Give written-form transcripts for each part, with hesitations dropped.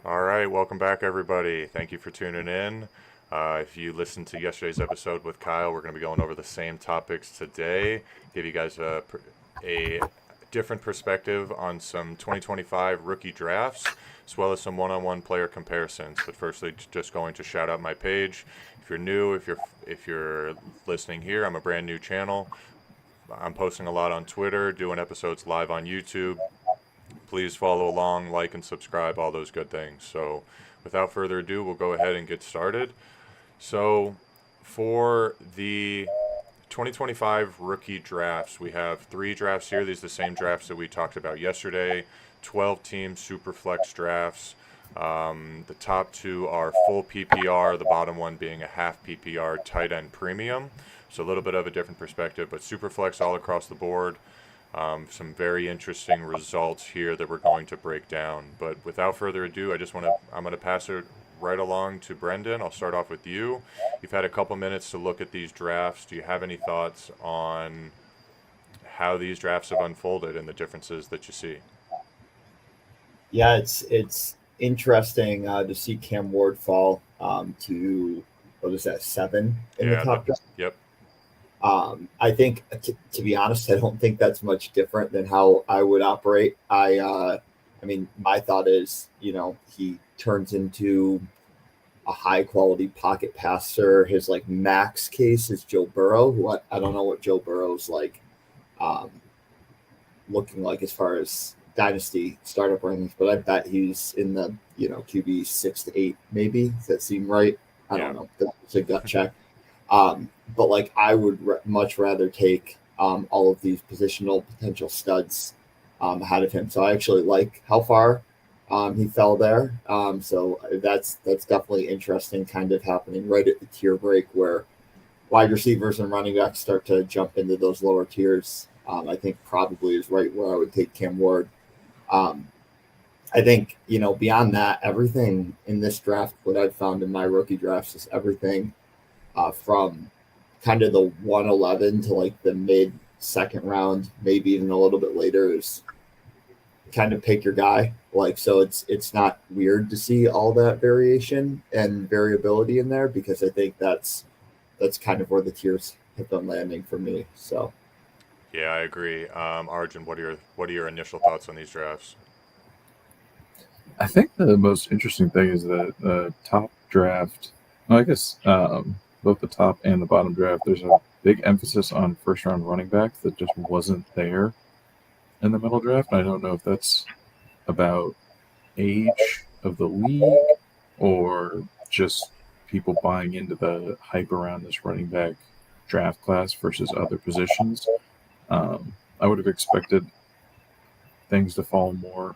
All right, welcome back, everybody. Thank you for tuning in. If you listened to yesterday's episode with Kyle, we're going to be going over the same topics today. Give you guys a different perspective on some 2025 rookie drafts, as well as some one-on-one player comparisons. But firstly, just going to shout out my page. If you're new, if you're listening here, I'm a brand new channel. I'm posting a lot on Twitter, doing episodes live on YouTube. Please follow along, like and subscribe, all those good things. So without further ado, we'll go ahead and get started. So for the 2025 rookie drafts, we have 3 drafts here. These are the same drafts that we talked about yesterday. 12-team Superflex drafts. The top 2 are full PPR, the bottom one being a half PPR tight end premium. So a little bit of a different perspective, but Superflex all across the board. Some very interesting results here that we're going to break down. But without further ado, I'm going to pass it right along to Brendan. I'll start off with you. You've had a couple minutes to look at these drafts. Do you have any thoughts on how these drafts have unfolded and the differences that you see? Yeah, it's interesting to see Cam Ward fall to what is that 7 in the Yeah, top draft. yep. I think, to be honest, I don't think that's much different than how I would operate. I mean, my thought is, he turns into a high quality pocket passer. His like max case is Joe Burrow. Who I don't know what Joe Burrow's like um, looking like as far as dynasty startup rankings, but I bet he's in the QB 6 to 8 maybe. Does that seem right? I Yeah. don't know. That's a gut check. But like I would much rather take all of these positional potential studs ahead of him. So I actually like how far he fell there. So that's definitely interesting, kind of happening right at the tier break where wide receivers and running backs start to jump into those lower tiers. I think probably is right where I would take Cam Ward. Um, I think, beyond that, everything in this draft, what I've found in my rookie drafts is everything from kind of the 111 to like the mid second round, maybe even a little bit later, is kind of pick your guy. Like, so it's not weird to see all that variation and variability in there, because I think that's kind of where the tiers have been landing for me. So Yeah, I agree. Arjun, what are your initial thoughts on these drafts? I think the most interesting thing is that the top draft, well, I guess both the top and the bottom draft, there's a big emphasis on first round running back that just wasn't there in the middle draft. I don't know if that's about age of the league or just people buying into the hype around this running back draft class versus other positions. I would have expected things to fall more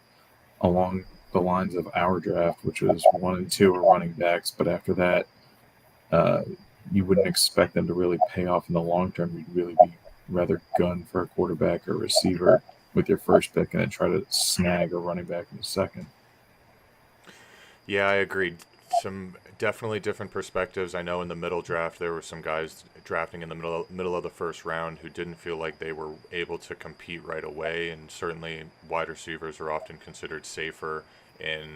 along the lines of our draft, which was 1 and 2 are running backs, but after that, uh, you wouldn't expect them to really pay off in the long term. You'd really be rather gun for a quarterback or receiver with your first pick and then try to snag a running back in the second. Yeah, I agreed. Some definitely different perspectives. I know in the middle draft there were some guys drafting in the middle of the first round who didn't feel like they were able to compete right away, and certainly wide receivers are often considered safer in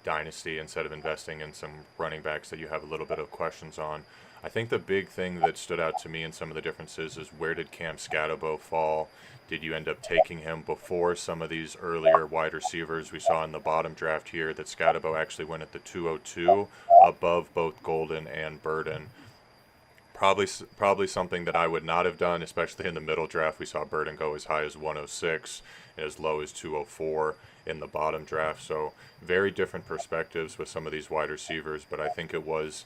dynasty instead of investing in some running backs that you have a little bit of questions on. I think the big thing that stood out to me in some of the differences is where did Cam Scatabo fall? Did you end up taking him before some of these earlier wide receivers we saw in the bottom draft here that Scatabo actually went at the 202 above both Golden and Burden? Probably something that I would not have done, especially in the middle draft. We saw Burden go as high as 106 and as low as 204 in the bottom draft. So very different perspectives with some of these wide receivers, but I think it was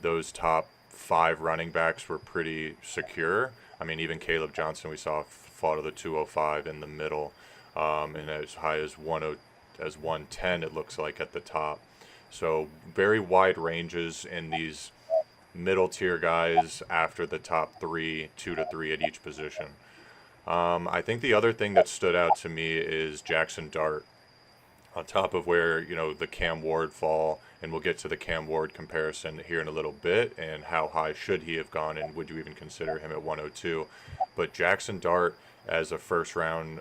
those top 5 running backs were pretty secure. I mean, even Kaleb Johnson we saw fall to the 205 in the middle, and as high as 110 it looks like at the top. So very wide ranges in these middle tier guys after the top 3, 2 to 3 at each position. I think the other thing that stood out to me is Jackson Dart on top of where the Cam Ward fall, and we'll get to the Cam Ward comparison here in a little bit, and how high should he have gone, and would you even consider him at 102? But Jackson Dart as a first round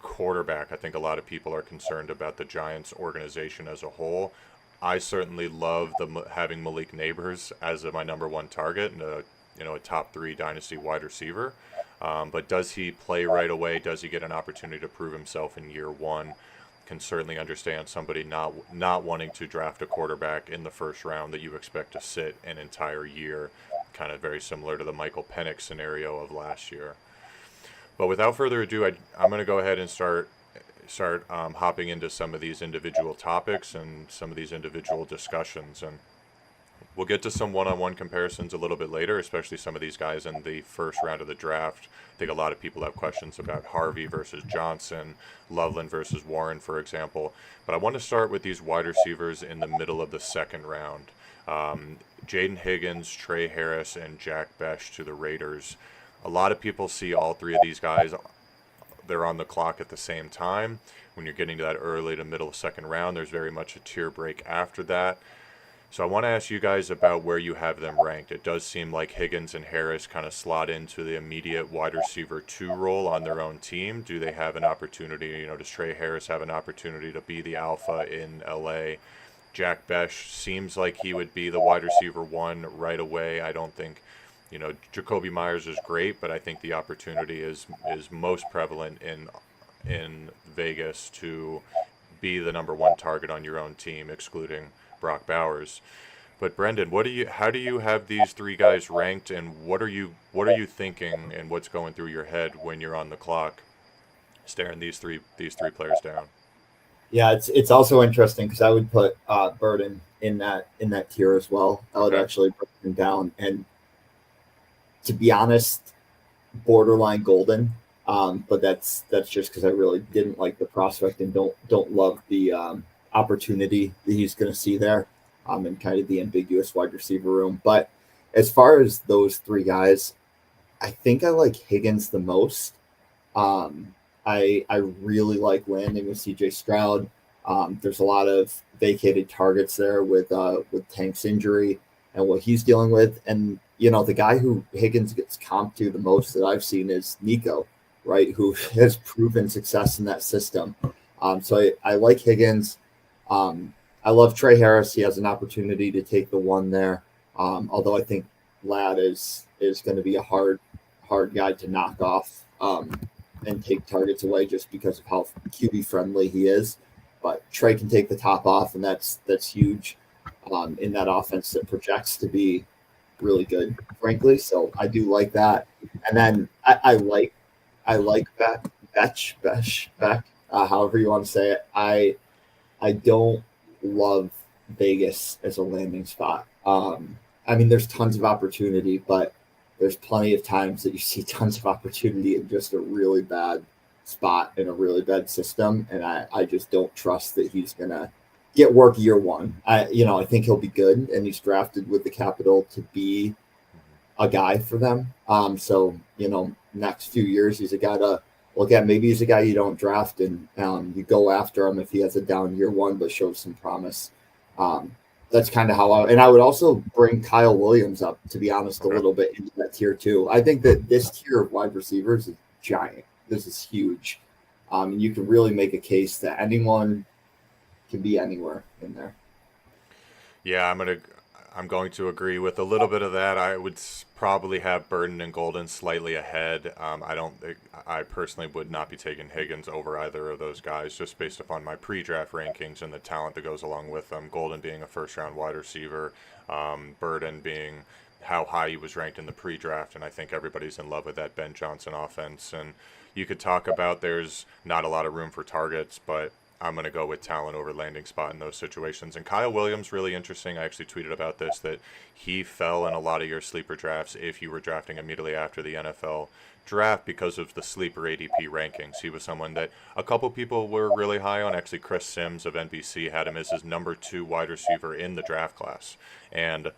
quarterback, I think a lot of people are concerned about the Giants organization as a whole. I certainly love having Malik Neighbors as my number one target and a top 3 dynasty wide receiver. But does he play right away? Does he get an opportunity to prove himself in year one? Can certainly understand somebody not wanting to draft a quarterback in the first round that you expect to sit an entire year, kind of very similar to the Michael Penix scenario of last year. But without further ado, I'm going to go ahead and start hopping into some of these individual topics and some of these individual discussions. And we'll get to some one-on-one comparisons a little bit later, especially some of these guys in the first round of the draft. I think a lot of people have questions about Harvey versus Johnson, Loveland versus Warren, for example. But I want to start with these wide receivers in the middle of the second round. Jaden Higgins, Trey Harris, and Jack Bech to the Raiders. A lot of people see all three of these guys. They're on the clock at the same time. When you're getting to that early to middle second round, there's very much a tier break after that. So I want to ask you guys about where you have them ranked. It does seem like Higgins and Harris kind of slot into the immediate wide receiver 2 role on their own team. Do they have an opportunity? Does Trey Harris have an opportunity to be the alpha in LA? Jack Bech seems like he would be the wide receiver 1 right away. I don't think, Jacoby Myers is great, but I think the opportunity is most prevalent in Vegas to be the number 1 target on your own team, excluding Brock Bowers. But Brendan, how do you have these 3 guys ranked, and what are you thinking, and what's going through your head when you're on the clock staring these three players down? Yeah, it's also interesting because I would put Burden in that tier as well. I would actually put him down, and to be honest, borderline golden. But that's just because I really didn't like the prospect and don't love the opportunity that he's going to see there, and kind of the ambiguous wide receiver room. But as far as those 3 guys, I think I like Higgins the most. I really like landing with CJ Stroud. There's a lot of vacated targets there with Tank's injury and what he's dealing with. And, the guy who Higgins gets comped to the most that I've seen is Nico, right, who has proven success in that system. So I like Higgins. I love Trey Harris. He has an opportunity to take the 1 there. Although I think Ladd is going to be a hard guy to knock off and take targets away just because of how QB friendly he is. But Trey can take the top off, and that's huge in that offense that projects to be really good, frankly. So I do like that. And then I like Bech, however you want to say it. I don't love Vegas as a landing spot. There's tons of opportunity, but there's plenty of times that you see tons of opportunity in just a really bad spot in a really bad system. And I just don't trust that he's going to get work year 1. I think he'll be good, and he's drafted with the capital to be a guy for them. So, next few years, he's a guy to look at. Maybe he's a guy you don't draft, and you go after him if he has a down year 1 but shows some promise. That's kind of how I would also bring Kyle Williams up, to be honest, a little bit into that tier 2. I think that this tier of wide receivers is giant. This is huge. And you can really make a case that anyone can be anywhere in there. Yeah, I'm going to agree with a little bit of that. I would probably have Burden and Golden slightly ahead. I personally would not be taking Higgins over either of those guys, just based upon my pre-draft rankings and the talent that goes along with them. Golden being a first-round wide receiver, Burden being how high he was ranked in the pre-draft, and I think everybody's in love with that Ben Johnson offense. And you could talk about there's not a lot of room for targets, but I'm going to go with talent over landing spot in those situations. And Kyle Williams, really interesting. I actually tweeted about this, that he fell in a lot of your sleeper drafts if you were drafting immediately after the NFL draft because of the sleeper ADP rankings. He was someone that a couple people were really high on. Actually, Chris Sims of NBC had him as his number 2 wide receiver in the draft class. And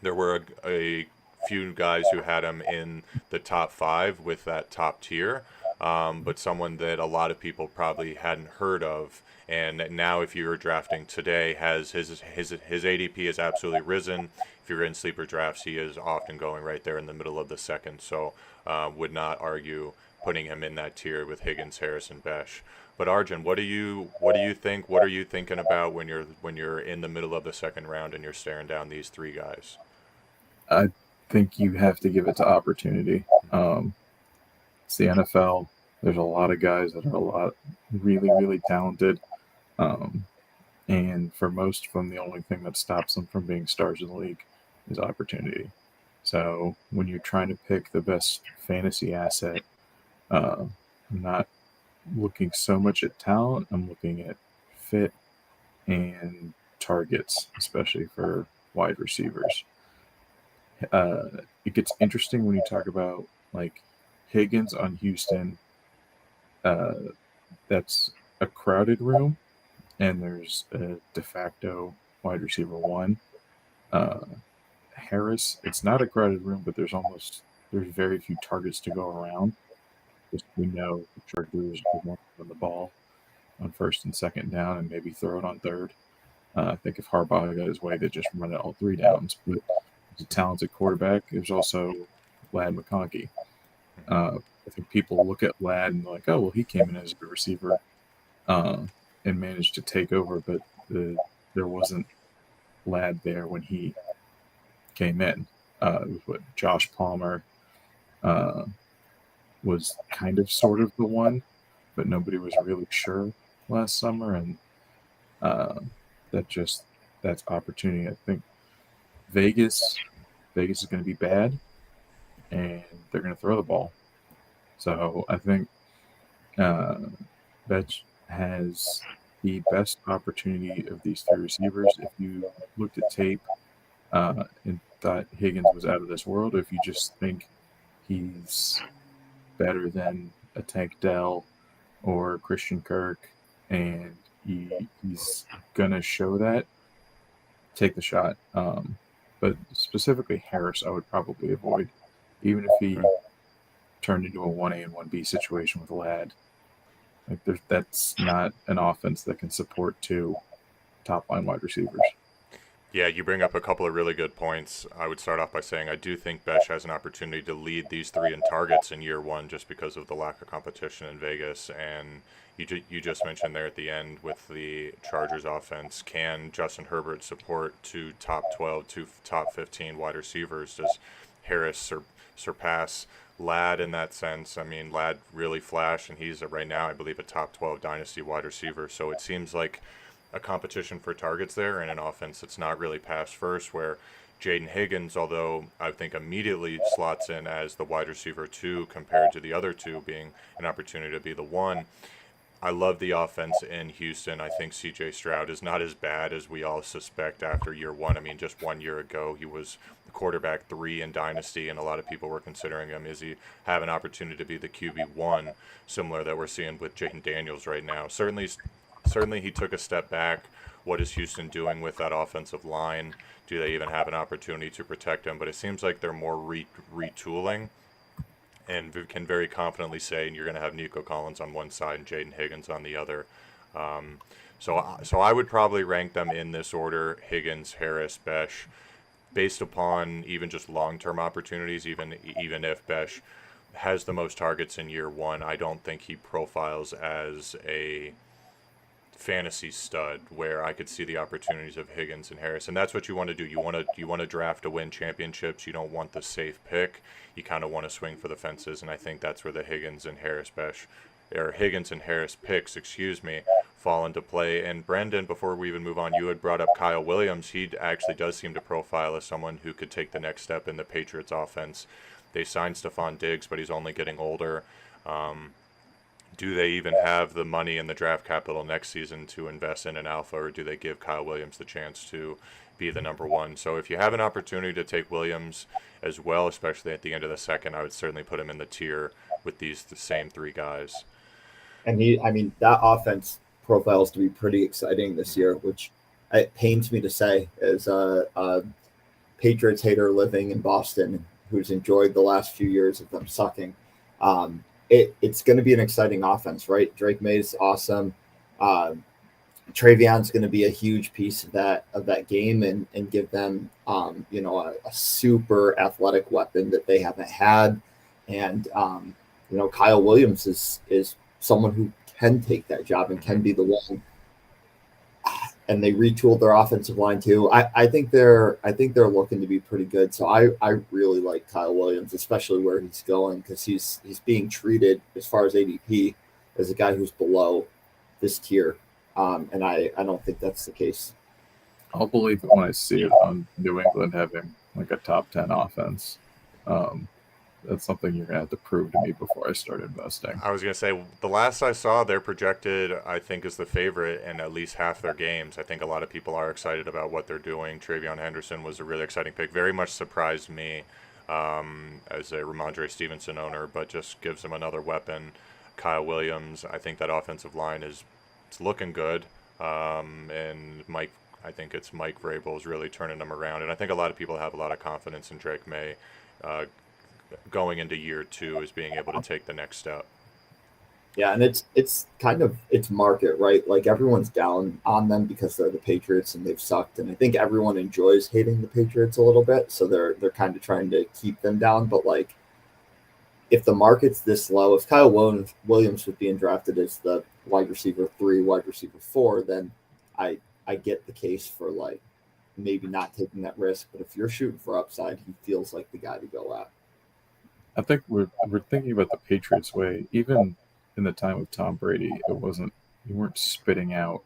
there were a few guys who had him in the top 5 with that top tier. But someone that a lot of people probably hadn't heard of, and now if you're drafting today, has his ADP has absolutely risen. If you're in sleeper drafts, he is often going right there in the middle of the second. So would not argue putting him in that tier with Higgins, Harris, and Bech. But Arjun, what do you think? What are you thinking about when you're in the middle of the second round and you're staring down these three guys? I think you have to give it to opportunity. It's the NFL. There's a lot of guys that are a lot really, really talented. And for most of them, the only thing that stops them from being stars in the league is opportunity. So when you're trying to pick the best fantasy asset, I'm not looking so much at talent. I'm looking at fit and targets, especially for wide receivers. It gets interesting when you talk about like Higgins on Houston. That's a crowded room, and there's a de facto wide receiver one. Harris, it's not a crowded room, but there's very few targets to go around. Just we know the Chargers would want to run the ball on first and second down and maybe throw it on third. I think if Harbaugh got his way, they'd just run it all three downs. But he's a talented quarterback. There's also Lad McConkey. I think people look at Lad and like, oh, well, he came in as a receiver and managed to take over, but there wasn't Lad there when he came in. It was what Josh Palmer was kind of sort of the one, but nobody was really sure last summer, and that's opportunity. I think Vegas is going to be bad, and they're going to throw the ball. So I think Bech has the best opportunity of these three receivers. If you looked at tape and thought Higgins was out of this world, or if you just think he's better than a Tank Dell or Christian Kirk, and he's going to show that, take the shot. But specifically Harris, I would probably avoid, even if he turned into a 1A and 1B situation with Lad. Like that's not an offense that can support two top-line wide receivers. Yeah, you bring up a couple of really good points. I would start off by saying I do think Bech has an opportunity to lead these three in targets in year one just because of the lack of competition in Vegas. And you just mentioned there at the end with the Chargers offense, can Justin Herbert support two top 12, two top 15 wide receivers? Does Harris surpass Lad in that sense? I mean, Lad really flashed, and he's right now, I believe, a top 12 dynasty wide receiver. So it seems like a competition for targets there, and an offense that's not really pass first, where Jaden Higgins, although I think immediately slots in as the wide receiver 2 compared to the other two being an opportunity to be the 1. I love the offense in Houston. I think C.J. Stroud is not as bad as we all suspect after year 1. I mean, just 1 year ago, he was the quarterback 3 in Dynasty, and a lot of people were considering him. Is he have an opportunity to be the QB1, similar that we're seeing with Jaden Daniels right now? Certainly he took a step back. What is Houston doing with that offensive line? Do they even have an opportunity to protect him? But it seems like they're more retooling, and can very confidently say you're going to have Nico Collins on one side and Jaden Higgins on the other. So I would probably rank them in this order: Higgins, Harris, Bech, based upon even just long-term opportunities. Even if Bech has the most targets in year 1, I don't think he profiles as a fantasy stud where I could see the opportunities of Higgins and Harris. And that's what you want to do. You want to draft to win championships. You don't want the safe pick. You kind of want to swing for the fences, and I think that's where the Higgins and Harris picks, fall into play. And Brendan, before we even move on, you had brought up Kyle Williams. He actually does seem to profile as someone who could take the next step in the Patriots offense. They signed Stephon Diggs, but he's only getting older. Do they even have the money and the draft capital next season to invest in an alpha, or do they give Kyle Williams the chance to be the number 1? So if you have an opportunity to take Williams as well, especially at the end of the second, I would certainly put him in the tier with the same 3 guys. And that offense profiles to be pretty exciting this year, which it pains me to say as a Patriots hater living in Boston who's enjoyed the last few years of them sucking. It's going to be an exciting offense, right? Drake May's awesome. TreVeyon's going to be a huge piece of that game and give them a super athletic weapon that they haven't had. And Kyle Williams is someone who can take that job and can be the one. And they retooled their offensive line too. I think they're looking to be pretty good. So I really like Kyle Williams, especially where he's going, because he's being treated as far as ADP as a guy who's below this tier. And I don't think that's the case. I'll believe it when I see it on New England having like a top 10 offense. That's something you're going to have to prove to me before I start investing. I was going to say, the last I saw, they're projected, I think, as the favorite in at least half their games. I think a lot of people are excited about what they're doing. TreVeyon Henderson was a really exciting pick. Very much surprised me as a Ramondre Stevenson owner, but just gives them another weapon. Kyle Williams, I think that offensive line it's looking good. And Mike, I think it's Mike Vrabel's really turning them around. And I think a lot of people have a lot of confidence in Drake May going into year 2 as being able to take the next step. Yeah, and it's kind of its market, right? Like everyone's down on them because they're the Patriots and they've sucked, and I think everyone enjoys hating the Patriots a little bit, so they're kind of trying to keep them down. But like, if the market's this low, if Kyle Williams was being drafted as the wide receiver 3, wide receiver 4, then I get the case for like maybe not taking that risk. But if you're shooting for upside, he feels like the guy to go at. I think we're thinking about the Patriots way. Even in the time of Tom Brady, you weren't spitting out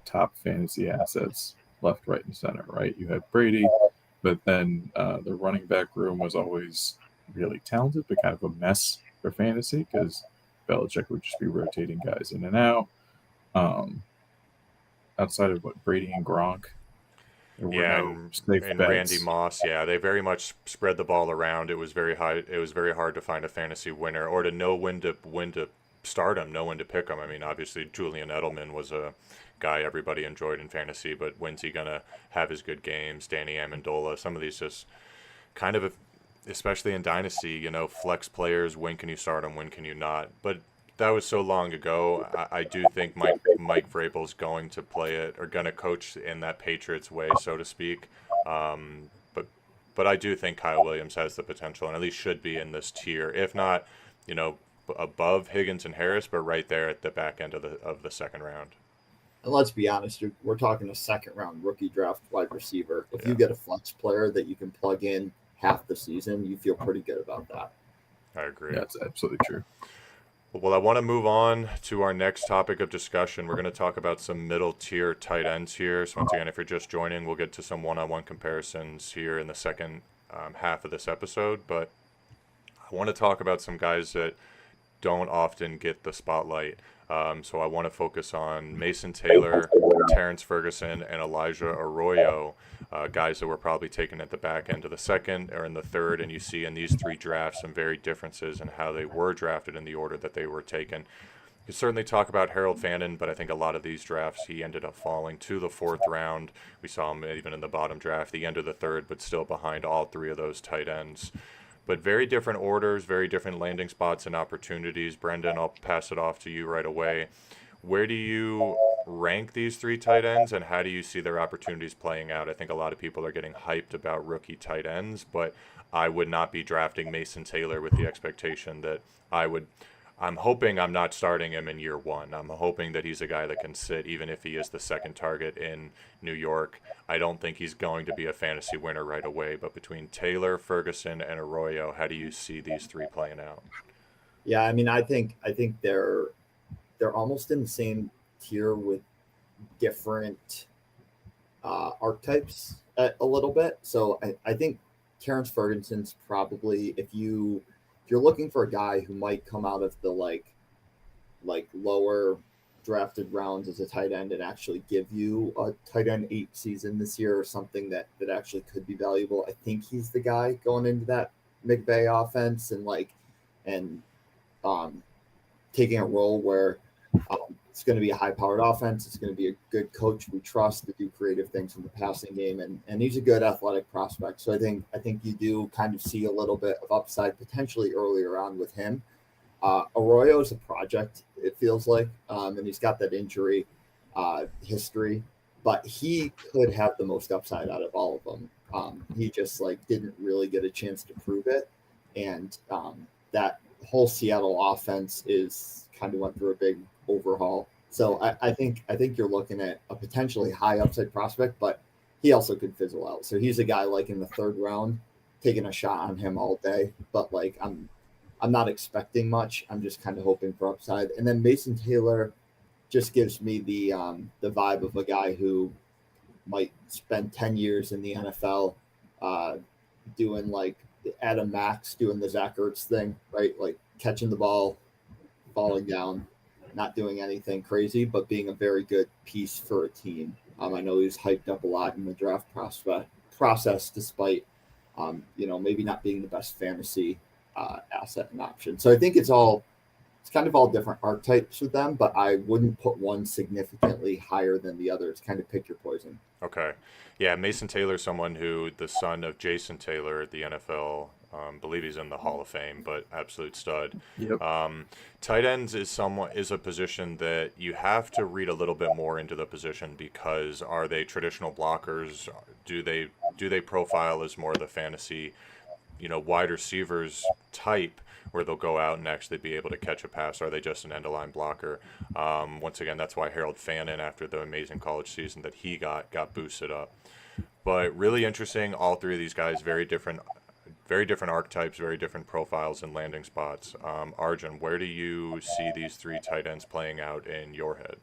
top fantasy assets left, right, and center, right? You had Brady, but then the running back room was always really talented, but kind of a mess for fantasy because Belichick would just be rotating guys in and out. Outside of Brady and Gronk, there were no safe and bets. Randy Moss, they very much spread the ball around. It was very high. It was very hard to find a fantasy winner or to know when to start him, know when to pick him. I mean, obviously Julian Edelman was a guy everybody enjoyed in fantasy, but when's he gonna have his good games? Danny Amendola, some of these just kind of, especially in Dynasty, flex players. When can you start them? When can you not? But that was so long ago. I do think Mike Vrabel's going to play it or going to coach in that Patriots way, so to speak. But I do think Kyle Williams has the potential and at least should be in this tier, if not, above Higgins and Harris, but right there at the back end of the second round. And let's be honest, we're talking a second round rookie draft wide receiver. If you get a flex player that you can plug in half the season, you feel pretty good about that. I agree. That's absolutely true. Well, I want to move on to our next topic of discussion. We're going to talk about some middle tier tight ends here. So once again, if you're just joining, we'll get to some one-on-one comparisons here in the second half of this episode. But I want to talk about some guys that don't often get the spotlight. So I want to focus on Mason Taylor, Terrence Ferguson, and Elijah Arroyo, guys that were probably taken at the back end of the second or in the third. And you see in these 3 drafts some very differences in how they were drafted in the order that they were taken. You certainly talk about Harold Fannin, but I think a lot of these drafts he ended up falling to the 4th round. We saw him even in the bottom draft, the end of the 3rd, but still behind all 3 of those tight ends. But very different orders, very different landing spots and opportunities. Brendan, I'll pass it off to you right away. Where do you rank these 3 tight ends, and how do you see their opportunities playing out? I think a lot of people are getting hyped about rookie tight ends, but I would not be drafting Mason Taylor with the expectation that I'm hoping I'm not starting him in year 1. I'm hoping that he's a guy that can sit even if he is the second target in New York. I don't think he's going to be a fantasy winner right away, but between Taylor, Ferguson, and Arroyo, how do you see these 3 playing out? Yeah, I mean, I think they're almost in the same tier with different archetypes a little bit. So I think Terrence Ferguson's probably, if you're looking for a guy who might come out of the like lower drafted rounds as a tight end and actually give you a tight end 8 season this year or something that actually could be valuable, I think he's the guy going into that McVay offense and taking a role where it's going to be a high-powered offense. It's going to be a good coach we trust to do creative things in the passing game, and he's a good athletic prospect. So I think you do kind of see a little bit of upside potentially earlier on with him. Arroyo is a project, it feels like, and he's got that injury history, but he could have the most upside out of all of them. He just didn't really get a chance to prove it, and that whole Seattle offense is kind of went through a big overhaul. So I think you're looking at a potentially high upside prospect, but he also could fizzle out. So he's a guy like in the third round, taking a shot on him all day. But like I'm not expecting much. I'm just kind of hoping for upside. And then Mason Taylor just gives me the vibe of a guy who might spend 10 years in the NFL, doing like Adam Max, doing the Zach Ertz thing, right? Like catching the ball, falling down, not doing anything crazy, but being a very good piece for a team. I know he's hyped up a lot in the draft process, despite maybe not being the best fantasy asset and option. So I think it's kind of all different archetypes with them, but I wouldn't put one significantly higher than the other. It's kind of pick your poison. Okay. Yeah, Mason Taylor, someone who, the son of Jason Taylor at the NFL, believe he's in the Hall of Fame, but absolute stud. Yep. Tight ends is a position that you have to read a little bit more into the position, because are they traditional blockers? Do they profile as more of the fantasy, wide receivers type, where they'll go out and actually be able to catch a pass? Or are they just an end-of-line blocker? Once again, that's why Harold Fannin, after the amazing college season that he got boosted up. But really interesting, all three of these guys, very different archetypes, very different profiles and landing spots. Arjun, where do you see these three tight ends playing out in your head?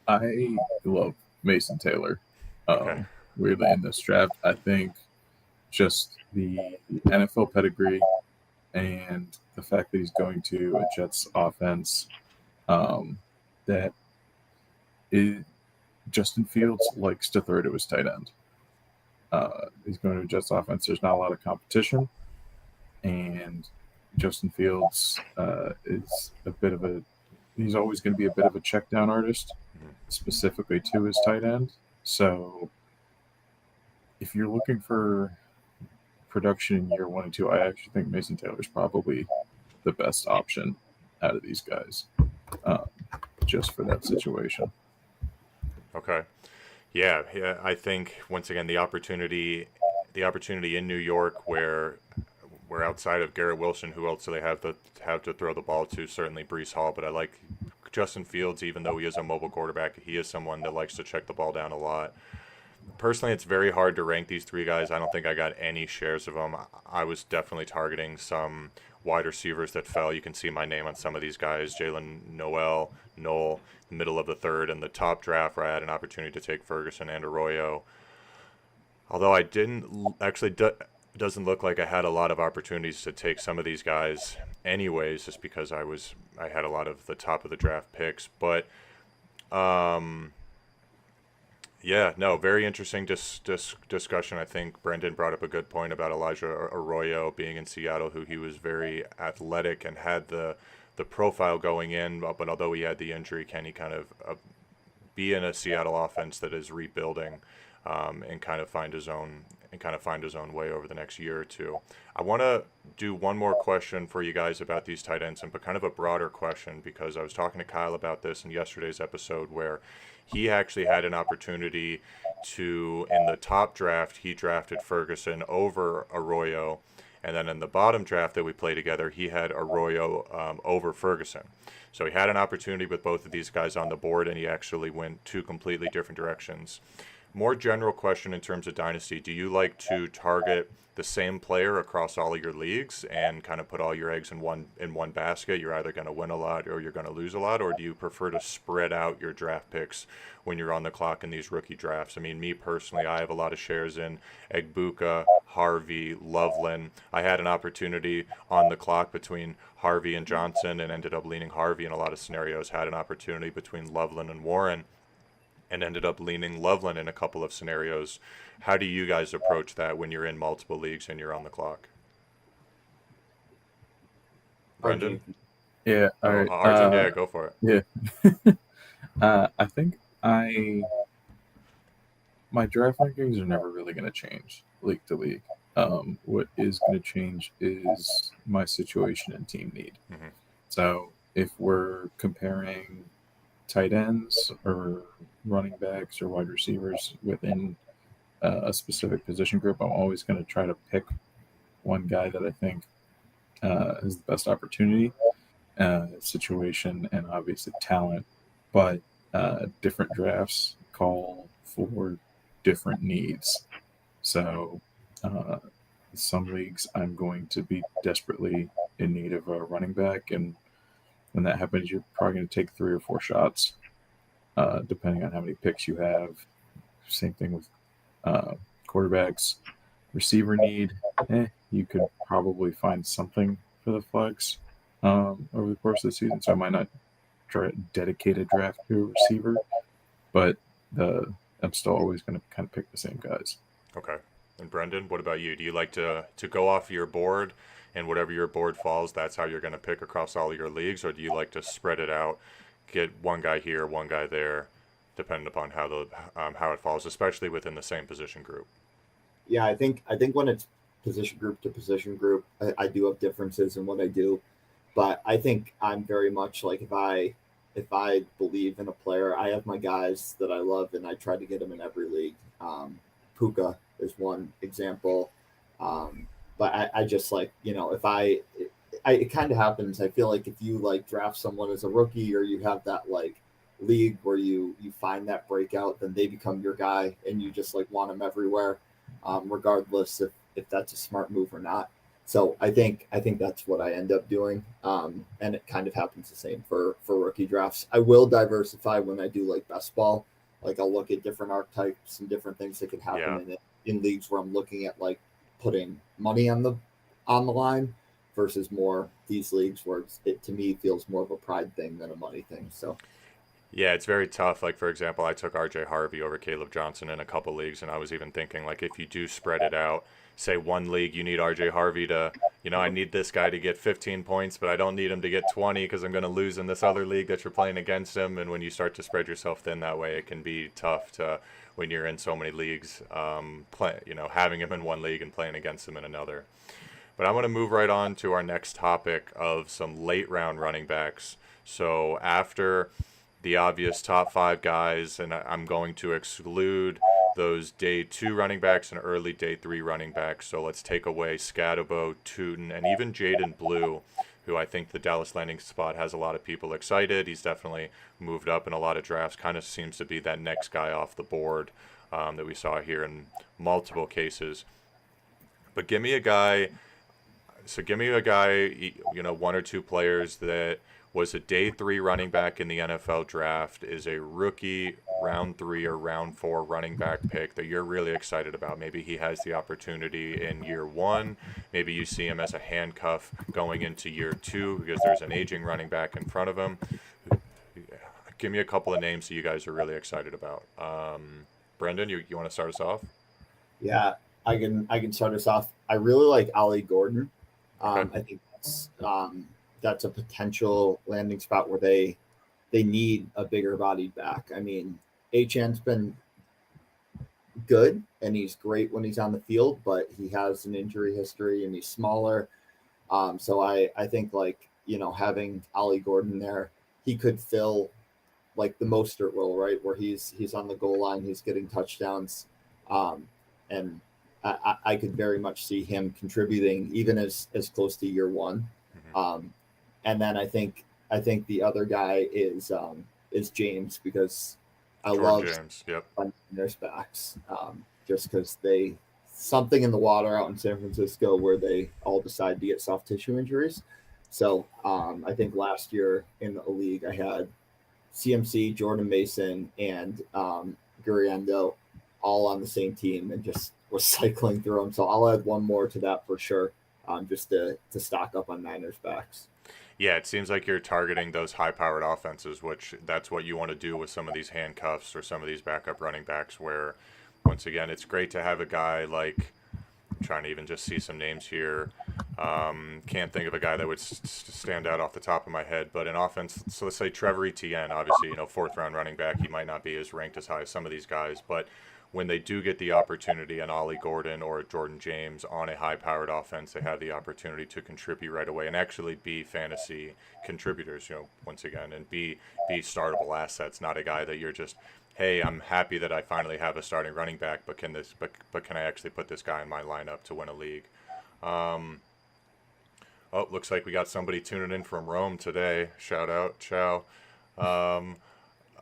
I love Mason Taylor. Okay. Weirdly, in this draft, I think just the NFL pedigree and the fact that he's going to a Jets offense, that Justin Fields likes to throw to his tight end. He's going to a Jets offense. There's not a lot of competition, and Justin Fields is he's always going to be a bit of a check down artist, specifically to his tight end. So if you're looking for production in year 1 and 2, I actually think Mason Taylor is probably the best option out of these guys, just for that situation. Okay. Yeah, I think once again the opportunity in New York, where outside of Garrett Wilson, who else do they have to throw the ball to? Certainly Breece Hall, but I like Justin Fields, even though he is a mobile quarterback. He is someone that likes to check the ball down a lot. Personally, it's very hard to rank these three guys. I don't think I got any shares of them. I was definitely targeting some wide receivers that fell. You can see my name on some of these guys. Jalen Noel, middle of the third, and the top draft where I had an opportunity to take Ferguson and Arroyo. Although I didn't actually, doesn't look like I had a lot of opportunities to take some of these guys anyways, just because I had a lot of the top of the draft picks. But yeah, no, very interesting discussion. I think Brendan brought up a good point about Elijah Arroyo being in Seattle, who he was very athletic and had the profile going in, but although he had the injury, can he kind of be in a Seattle offense that is rebuilding, and kind of find his own way over the next year or two? I want to do one more question for you guys about these tight ends, but kind of a broader question, because I was talking to Kyle about this in yesterday's episode, where he actually had an opportunity to, in the top draft, he drafted Ferguson over Arroyo. And then in the bottom draft that we played together, he had Arroyo over Ferguson. So he had an opportunity with both of these guys on the board, and he actually went two completely different directions. More general question in terms of Dynasty, do you like to target the same player across all of your leagues and kind of put all your eggs in one basket? You're either going to win a lot or you're going to lose a lot, or do you prefer to spread out your draft picks when you're on the clock in these rookie drafts? I mean, me personally, I have a lot of shares in Egbuka, Harvey, Loveland. I had an opportunity on the clock between Harvey and Johnson and ended up leaning Harvey in a lot of scenarios. Had an opportunity between Loveland and Warren and ended up leaning Loveland in a couple of scenarios. How do you guys approach that when you're in multiple leagues and you're on the clock? Brendan? Yeah. All right. Arjun, yeah, go for it. Yeah. I think my draft rankings are never really going to change league to league. What is going to change is my situation and team need. Mm-hmm. So if we're comparing tight ends or running backs or wide receivers within a specific position group, I'm always going to try to pick one guy that I think has the best opportunity, situation, and obviously talent. But different drafts call for different needs. So some leagues I'm going to be desperately in need of a running back, and when that happens, you're probably going to take 3 or 4 shots, depending on how many picks you have. Same thing with quarterbacks. Receiver need, you could probably find something for the flex over the course of the season. So I might not dedicate a draft to a receiver, but I'm still always going to kind of pick the same guys. Okay. And Brendan, what about you? Do you like to go off your board, and whatever your board falls, that's how you're going to pick across all of your leagues, or do you like to spread it out, get one guy here, one guy there, depending upon how it falls, especially within the same position group? Yeah, I think when it's position group to position group, I do have differences in what I do, but I think I'm very much like if I believe in a player, I have my guys that I love, and I try to get them in every league. Puka is one example, but I just like, if it kind of happens. I feel like if you like draft someone as a rookie, or you have that like league where you find that breakout, then they become your guy, and you just like want them everywhere, regardless if that's a smart move or not. So I think that's what I end up doing, and it kind of happens the same for rookie drafts. I will diversify when I do like best ball. Like I'll look at different archetypes and different things that could happen in leagues where I'm looking at like putting money on the line versus more these leagues where it to me feels more of a pride thing than a money thing. So Yeah, it's very tough. Like, for example, I took Harvey over Kaleb Johnson in a couple leagues, and I was even thinking, like, if you do spread it out, say one league you need Harvey to, I need this guy to get 15 points, but I don't need him to get 20 because I'm going to lose in this other league that you're playing against him. And when you start to spread yourself thin that way, it can be tough to, when you're in so many leagues, having him in one league and playing against him in another. But I'm going to move right on to our next topic of some late round running backs. So after the obvious top 5 guys, and I'm going to exclude those day 2 running backs and early day 3 running backs. So let's take away Scatabo, Tootin, and even Jaden Blue, who I think the Dallas landing spot has a lot of people excited. He's definitely moved up in a lot of drafts, kind of seems to be that next guy off the board that we saw here in multiple cases. But give me a guy, one or two players that was a day 3 running back in the NFL draft, is a rookie round 3 or round 4 running back pick that you're really excited about. Maybe he has the opportunity in year 1. Maybe you see him as a handcuff going into year 2 because there's an aging running back in front of him. Give me a couple of names that you guys are really excited about. Brendan, you want to start us off? Yeah, I can start us off. I really like Ollie Gordon. Okay. I think that's a potential landing spot where they need a bigger bodied back. I mean, Achan's been good and he's great when he's on the field, but he has an injury history and he's smaller. So I think like, having Ollie Gordon there, he could fill like the Mostert role, right? Where he's on the goal line, he's getting touchdowns. And I could very much see him contributing even as close to year 1. Mm-hmm. And then I think the other guy is James, because I love James. Yep. their backs, just because something in the water out in San Francisco where they all decide to get soft tissue injuries. So I think last year in the league I had CMC, Jordan Mason, and Guriendo all on the same team and just was cycling through them. So I'll add one more to that for sure, just to stock up on Niners backs. Yeah, it seems like you're targeting those high-powered offenses, which that's what you want to do with some of these handcuffs or some of these backup running backs, where, once again, it's great to have a guy like, I'm trying to even just see some names here. Can't think of a guy that would stand out off the top of my head, but in offense, so let's say Trevor Etienne, obviously, 4th-round running back, he might not be as ranked as high as some of these guys, but when they do get the opportunity, an Ollie Gordon or a Jordan James on a high-powered offense, they have the opportunity to contribute right away and actually be fantasy contributors, once again, and be startable assets, not a guy that you're just, hey, I'm happy that I finally have a starting running back, but can I actually put this guy in my lineup to win a league? Oh, looks like we got somebody tuning in from Rome today. Shout out, ciao. Um,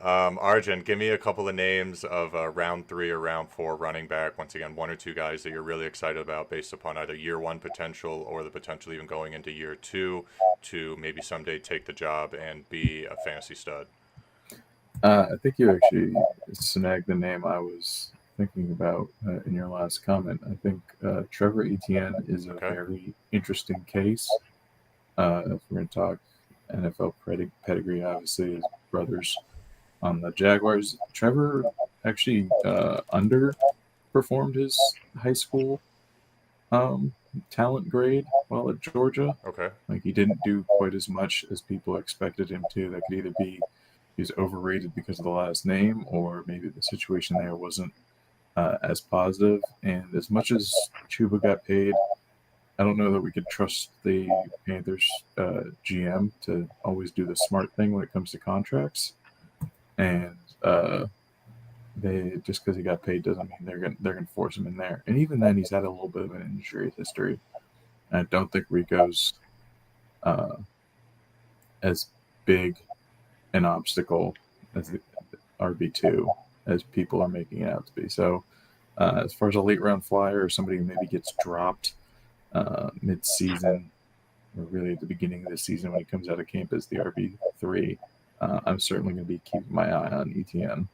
Arjun, give me a couple of names of round 3 or round 4 running back. Once again, one or two guys that you're really excited about based upon either year 1 potential or the potential even going into year 2 to maybe someday take the job and be a fantasy stud. I think you actually snagged the name I was thinking about in your last comment. I think Trevor Etienne is a very interesting case. If we're going to talk NFL pedigree, obviously his brothers on the Jaguars. Trevor actually underperformed his high school talent grade while at Georgia. Okay. Like he didn't do quite as much as people expected him to. That could either be he's overrated because of the last name, or maybe the situation there wasn't as positive. And as much as Chuba got paid, I don't know that we could trust the Panthers GM to always do the smart thing when it comes to contracts. And they just because he got paid doesn't mean they're gonna force him in there. And even then, he's had a little bit of an injury history. I don't think Rico's as big an obstacle as the RB2 as people are making it out to be. So as far as a late round flyer or somebody who maybe gets dropped mid-season or really at the beginning of the season when he comes out of camp as the RB3, I'm certainly going to be keeping my eye on ETN.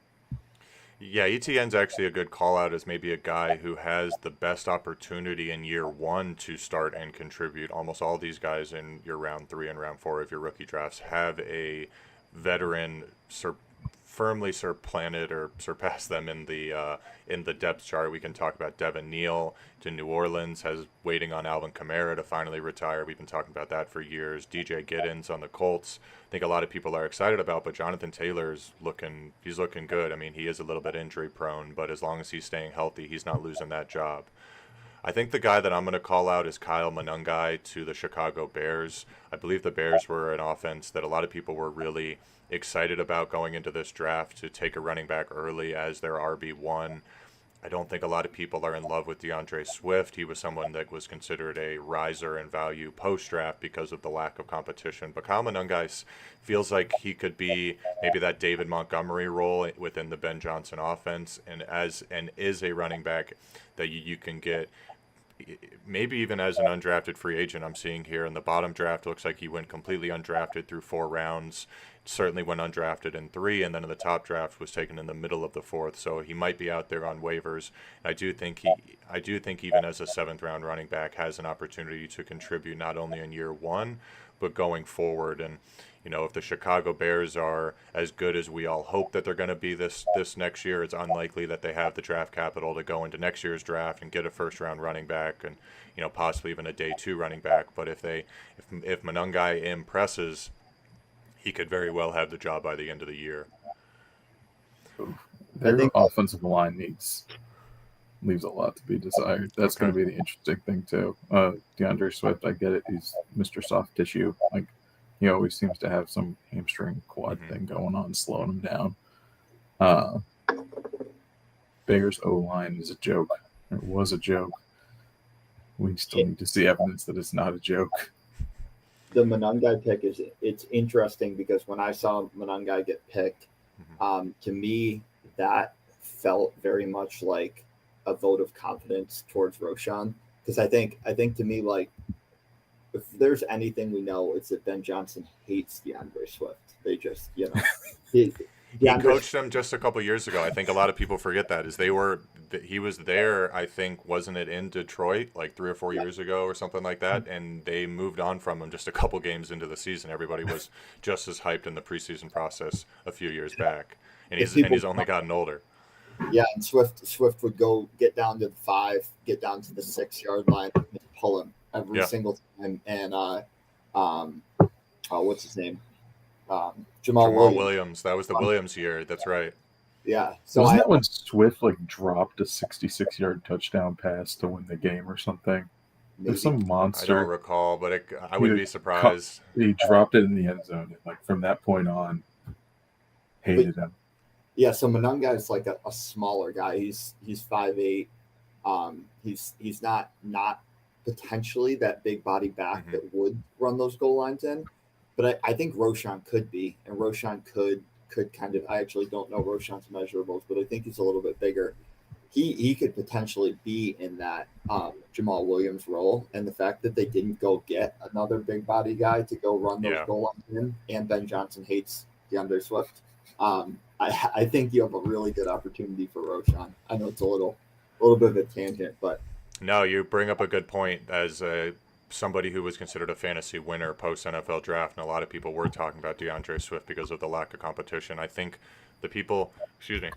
Yeah, ETN's actually a good call out as maybe a guy who has the best opportunity in year 1 to start and contribute. Almost all these guys in your round 3 and round 4 of your rookie drafts have a veteran firmly supplanted or surpassed them in the depth chart. We can talk about Devin Neal to New Orleans, has waiting on Alvin Kamara to finally retire. We've been talking about that for years. DJ Giddens on the Colts, I think a lot of people are excited about, but Jonathan Taylor's looking good. I mean, he is a little bit injury prone, but as long as he's staying healthy, he's not losing that job. I think the guy that I'm going to call out is Kyle Monangai to the Chicago Bears. I believe the Bears were an offense that a lot of people were really excited about going into this draft to take a running back early as their RB1. I don't think a lot of people are in love with DeAndre Swift. He was someone that was considered a riser in value post-draft because of the lack of competition. But Kyle Monangai feels like he could be maybe that David Montgomery role within the Ben Johnson offense, and is a running back that you can get maybe even as an undrafted free agent. I'm seeing here in the bottom draft, looks like he went completely undrafted through 4 rounds. Certainly went undrafted in 3, and then in the top draft was taken in the middle of the 4th. So he might be out there on waivers. I do think even as a 7th round running back has an opportunity to contribute not only in year 1, but going forward. And if the Chicago Bears are as good as we all hope that they're going to be this next year, it's unlikely that they have the draft capital to go into next year's draft and get a first-round running back and possibly even a day 2 running back. But if Monangai impresses, he could very well have the job by the end of the year. Their offensive line leaves a lot to be desired. That's going to be the interesting thing too. DeAndre Swift, I get it. He's Mr. Soft Tissue. Like he always seems to have some hamstring quad thing going on, slowing him down. Bears O-line is a joke. It was a joke. We still need to see evidence that it's not a joke. The Monangai pick it's interesting because when I saw Monangai get picked, to me that felt very much like a vote of confidence towards Roschon, because I think to me, like, if there's anything we know, it's that Ben Johnson hates DeAndre Swift. They just he coached them just a couple years ago. I think a lot of people forget that he was there. I think, wasn't it in Detroit like 3 or 4 years ago or something like that, and they moved on from him just a couple games into the season. Everybody was just as hyped in the preseason process a few years back, and he's only gotten older. Yeah, and Swift would go get down to the 5, get down to the 6-yard line, and pull him every single time. And what's his name? Jamal Williams. That was the Williams year. That's right. Yeah. So wasn't that when Swift dropped a 66-yard touchdown pass to win the game or something? There's some monster. I don't recall, but I wouldn't be surprised. He dropped it in the end zone. And, from that point on, hated him. Yeah. So Monangai is like a smaller guy. He's 5'8". He's not potentially that big body back Mhm. that would run those goal lines in. But I think Roshan could be, and Roshan could kind of. I actually don't know Roshan's measurables, but I think he's a little bit bigger. He could potentially be in that Jamal Williams role, and the fact that they didn't go get another big body guy to go run those Yeah. goal lines in, and Ben Johnson hates DeAndre Swift. I think you have a really good opportunity for Roshan. I know it's a little bit of a tangent, but No, you bring up a good point as somebody who was considered a fantasy winner post NFL draft, and a lot of people were talking about DeAndre Swift because of the lack of competition. I think the people, excuse me,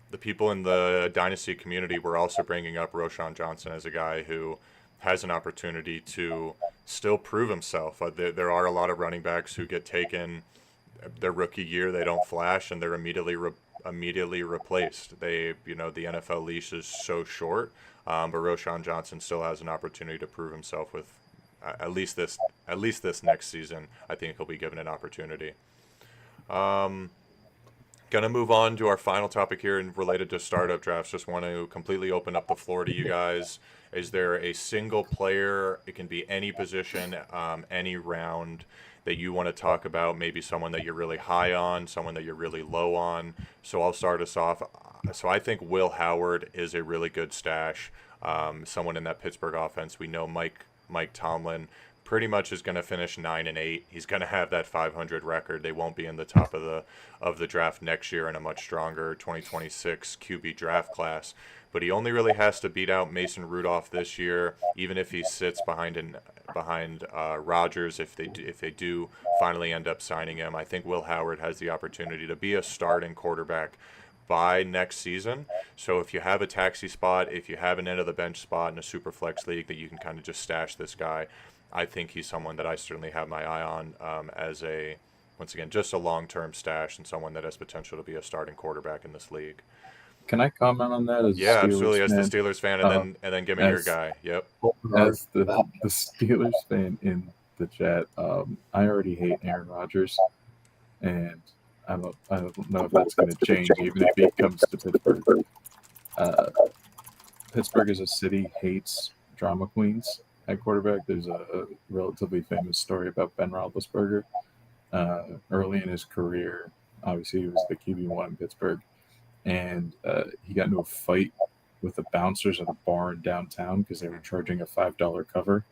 the people in the dynasty community were also bringing up Roshan Johnson as a guy who has an opportunity to still prove himself. There are a lot of running backs who get taken their rookie year, they don't flash, and they're immediately replaced. The NFL leash is so short, but Roshan Johnson still has an opportunity to prove himself with at least this next season. I think he'll be given an opportunity. Gonna move on to our final topic here and related to startup drafts. Just want to completely open up the floor to you guys. Is there a single player, it can be any position, any round, that you want to talk about? Maybe someone that you're really high on, someone that you're really low on. So I'll start us off. So I think Will Howard is a really good stash. Someone in that Pittsburgh offense. We know Mike Tomlin pretty much is going to finish 9-8. He's going to have that 500 record. They won't be in the top of the draft next year in a much stronger 2026 QB draft class. But he only really has to beat out Mason Rudolph this year, even if he sits behind Rodgers. If they do finally end up signing him, I think Will Howard has the opportunity to be a starting quarterback by next season. So if you have a taxi spot, if you have an end of the bench spot in a super flex league that you can kind of just stash this guy, I think he's someone that I certainly have my eye on as once again, just a long-term stash and someone that has potential to be a starting quarterback in this league. Can I comment on that as a Yeah, Steelers absolutely. As the fan? Steelers fan, and then give me your guy. Yep. As the Steelers fan in the chat, I already hate Aaron Rodgers, and I don't know if that's going to change even if he comes to Pittsburgh. Pittsburgh as a city hates drama queens at quarterback. There's a relatively famous story about Ben Roethlisberger. Early in his career, obviously he was the QB1 in Pittsburgh, and he got into a fight with the bouncers at a bar in downtown because they were charging a $5 cover,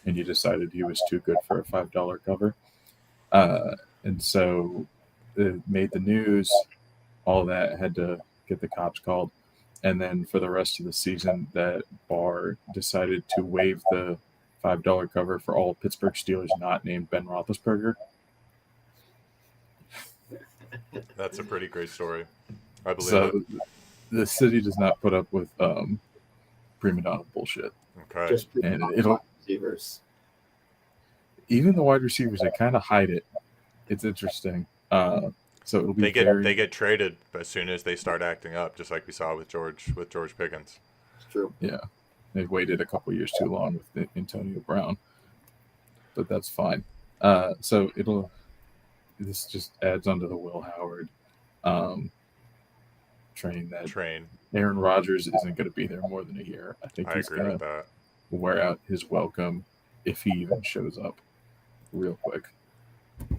and he decided he was too good for a $5 cover. And so it made the news. All that, had to get the cops called. And then for the rest of the season, that bar decided to waive the $5 cover for all Pittsburgh Steelers not named Ben Roethlisberger. That's a pretty great story. I believe So it. the city does not put up with prima donna bullshit. Okay. just And it'll receivers. even the wide receivers, they kind of hide it. It's interesting. So it'll be They get traded as soon as they start acting up, just like we saw with George Pickens. It's true. Yeah, they waited a couple years too long with Antonio Brown, but that's fine. So this just adds onto the Will Howard train that Aaron Rodgers isn't going to be there more than a year. I think he's going to wear out his welcome if he even shows up real quick.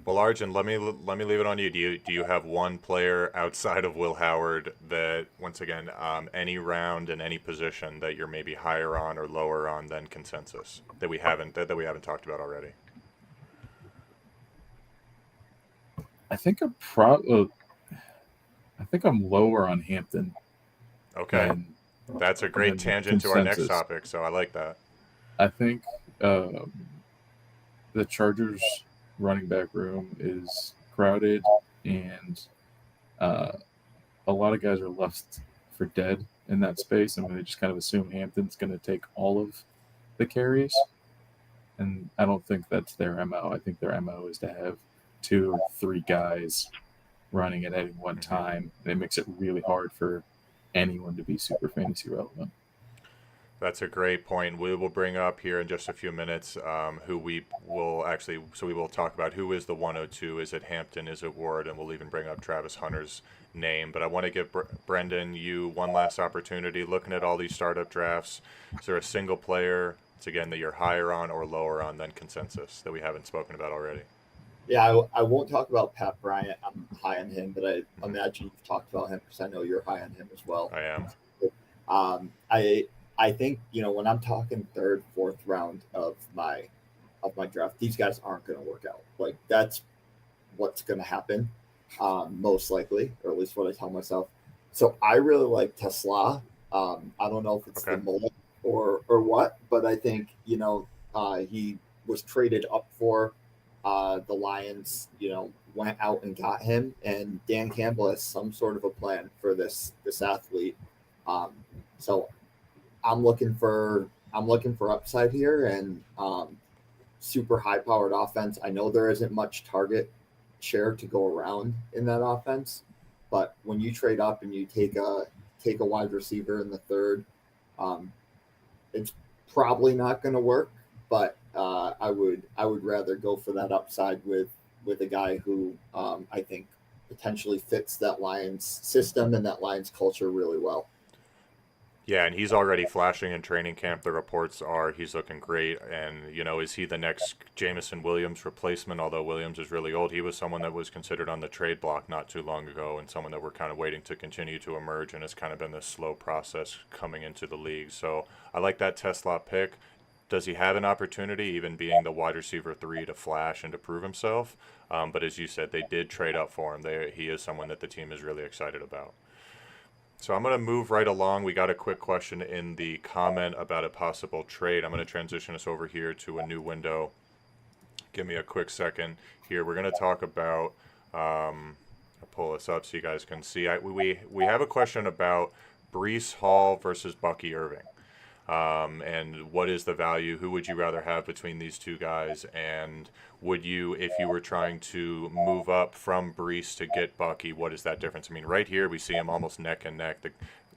Well, Arjun, let me leave it on you. Do you have one player outside of Will Howard that, once again, any round and any position that you're maybe higher on or lower on than consensus that we haven't talked about already? I think I'm lower on Hampton. Okay, that's a great tangent to our next topic. So I like that. I think the Chargers running back room is crowded, and a lot of guys are left for dead in that space, and they just kind of assume Hampton's going to take all of the carries, and I don't think that's their MO. I think their MO is to have 2 or 3 guys running at any one time, and it makes it really hard for anyone to be super fantasy relevant. That's a great point. We will bring up here in just a few minutes who we will actually. So we will talk about who is the 102. Is it Hampton? Is it Ward? And we'll even bring up Travis Hunter's name. But I want to give Brendan you one last opportunity. Looking at all these startup drafts, is there a single player it's again that you're higher on or lower on than consensus that we haven't spoken about already. Yeah, I won't talk about Pat Bryant. I'm high on him, but I imagine you've talked about him because I know you're high on him as well. I am. I think when I'm talking third, fourth round of my draft, these guys aren't going to work out. Like that's what's going to happen, most likely, or at least what I tell myself. So I really like Tesla. I don't know if it's the mullet or what, but I think he was traded up for. The Lions, went out and got him, and Dan Campbell has some sort of a plan for this athlete. So I'm looking for upside here and super high powered offense. I know there isn't much target share to go around in that offense, but when you trade up and you take a wide receiver in the third, it's probably not going to work. But I would rather go for that upside with a guy who I think potentially fits that Lions system and that Lions culture really well. Yeah, and he's already flashing in training camp. The reports are he's looking great. And, is he the next Jameson Williams replacement? Although Williams is really old, he was someone that was considered on the trade block not too long ago and someone that we're kind of waiting to continue to emerge. And it's kind of been this slow process coming into the league. So I like that Tesla pick. Does he have an opportunity, even being the wide receiver 3, to flash and to prove himself? But as you said, they did trade up for him. He is someone that the team is really excited about. So I'm going to move right along. We got a quick question in the comment about a possible trade. I'm going to transition us over here to a new window. Give me a quick second here. We're going to talk about, I'll pull this up so you guys can see. We have a question about Breece Hall versus Bucky Irving. And what is the value? Who would you rather have between these two guys? And would you, if you were trying to move up from Breece to get Bucky, what is that difference? I mean, right here we see him almost neck and neck. The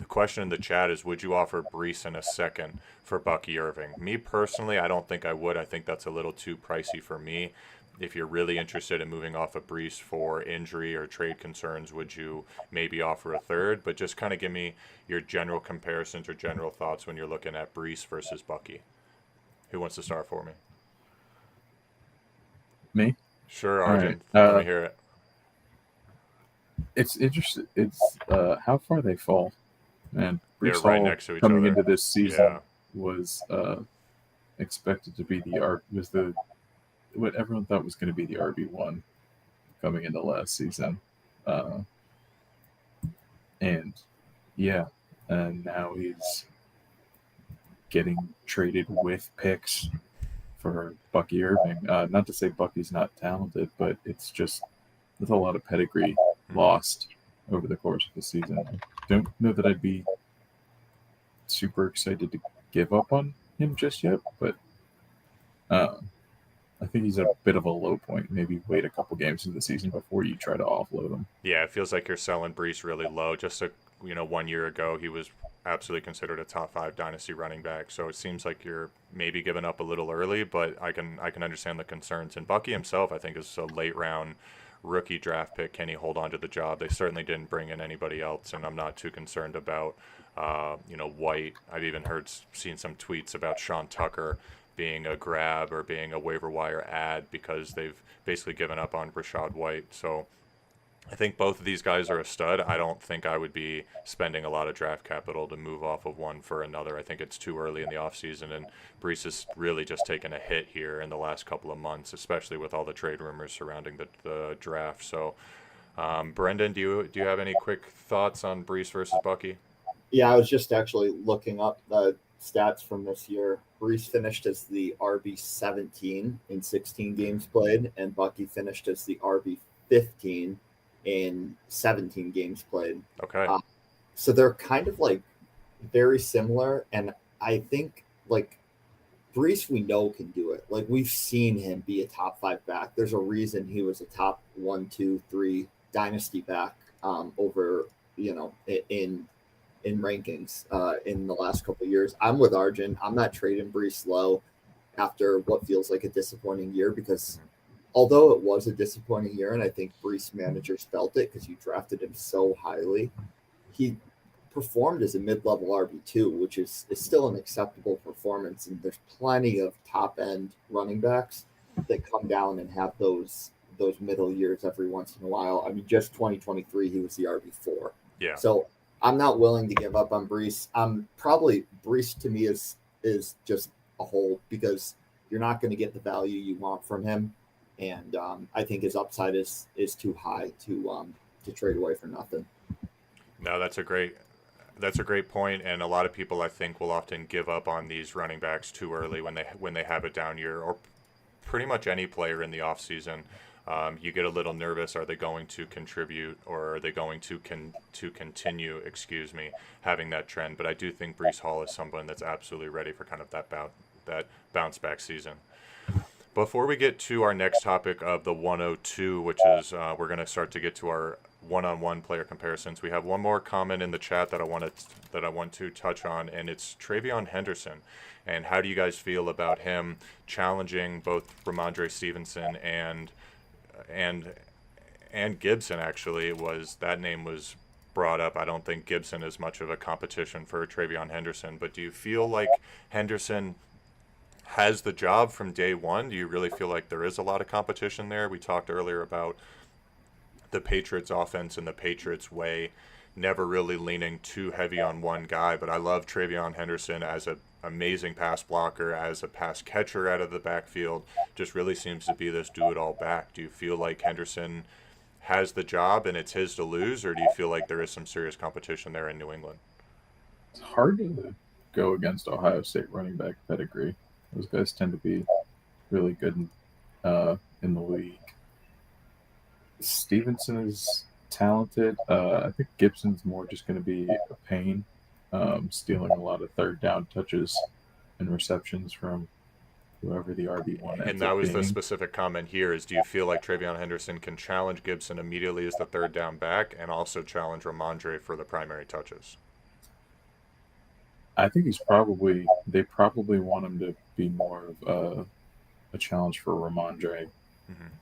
question in the chat is, would you offer Breece in a second for Bucky Irving? Me personally, I don't think I would. I think that's a little too pricey for me. If you're really interested in moving off of Breece for injury or trade concerns, would you maybe offer a third? But just kind of give me your general comparisons or general thoughts when you're looking at Breece versus Bucky. Who wants to start for me? Me? Sure, Arjun. Right. Let me hear it. It's interesting. It's how far they fall. And Breece They're right Hall, next to each coming other. into this season, was expected to be what everyone thought was going to be the RB1 coming into last season. And now he's getting traded with picks for Bucky Irving. Not to say Bucky's not talented, but it's just with a lot of pedigree lost over the course of the season. I don't know that I'd be super excited to give up on him just yet, but I think he's at a bit of a low point. Maybe wait a couple games into the season before you try to offload him. Yeah, it feels like you're selling Breece really low. Just 1 year ago, he was absolutely considered a top 5 dynasty running back. So it seems like you're maybe giving up a little early, but I can understand the concerns. And Bucky himself, I think, is a late round rookie draft pick. Can he hold on to the job? They certainly didn't bring in anybody else, and I'm not too concerned about White. I've even seen some tweets about Sean Tucker being a grab or being a waiver wire ad because they've basically given up on Rachaad White. So I think both of these guys are a stud. I don't think I would be spending a lot of draft capital to move off of one for another. I think it's too early in the offseason, and Breece has really just taken a hit here in the last couple of months, especially with all the trade rumors surrounding the draft. So, Brendan, do you have any quick thoughts on Breece versus Bucky? Yeah, I was just actually looking up the stats from this year. Breece finished as the RB17 in 16 games played, and Bucky finished as the RB15 in 17 games played. Okay. So they're kind of like very similar, and I think like Breece we know can do it. Like we've seen him be a top 5 back. There's a reason he was a top 1, 2, 3 dynasty back over in rankings in the last couple of years. I'm with Arjun. I'm not trading Breece low after what feels like a disappointing year, because although it was a disappointing year, and I think Breece managers felt it because you drafted him so highly, he performed as a mid-level RB2, which is still an acceptable performance. And there's plenty of top-end running backs that come down and have those middle years every once in a while. I mean, just 2023, he was the RB4. Yeah. So I'm not willing to give up on Breece. Probably Breece to me is just a hold, because you're not going to get the value you want from him. And I think his upside is too high to trade away for nothing. No, that's a great point, and a lot of people I think will often give up on these running backs too early when they have a down year, or pretty much any player in the offseason. You get a little nervous. Are they going to contribute, or are they going to continue? Having that trend. But I do think Breece Hall is someone that's absolutely ready for kind of that bounce back season. Before we get to our next topic of the 102, which is we're going to start to get to our one-on-one player comparisons, we have one more comment in the chat that I want to touch on, and it's TreVeyon Henderson. And how do you guys feel about him challenging both Ramondre Stevenson and Gibson? Actually, that name was brought up. I don't think Gibson is much of a competition for TreVeyon Henderson, but do you feel like Henderson has the job from day one? Do you really feel like there is a lot of competition there? We talked earlier about the Patriots offense and the Patriots way, never really leaning too heavy on one guy, but I love TreVeyon Henderson as an amazing pass blocker, as a pass catcher out of the backfield, just really seems to be this do-it-all back. Do you feel like Henderson has the job and it's his to lose, or do you feel like there is some serious competition there in New England? It's hard to go against Ohio State running back pedigree. Those guys tend to be really good in the league. Stevenson is talented. I think Gibson's more just going to be a pain, stealing a lot of third down touches and receptions from whoever the RB1 And that was the specific comment here, is do you feel like TreVeyon Henderson can challenge Gibson immediately as the third down back and also challenge Ramondre for the primary touches? I think they probably want him to be more of a challenge for Ramondre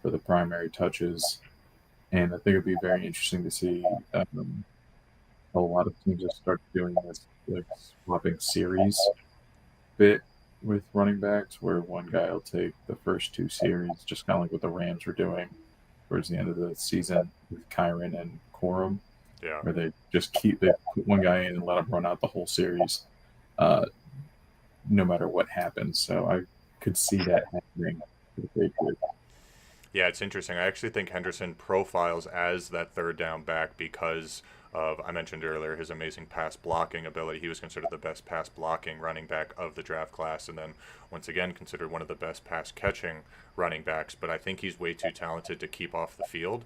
for the primary touches. And I think it'd be very interesting to see a lot of teams have started doing this, like swapping series bit with running backs, where one guy will take the first two series, just kind of like what the Rams were doing towards the end of the season with Kyron and Corum, where they put one guy in and let him run out the whole series, no matter what happens. So I could see that happening for the Patriots. Yeah, it's interesting. I actually think Henderson profiles as that third down back because of, I mentioned earlier, his amazing pass blocking ability. He was considered the best pass blocking running back of the draft class, and then once again considered one of the best pass catching running backs. But I think he's way too talented to keep off the field.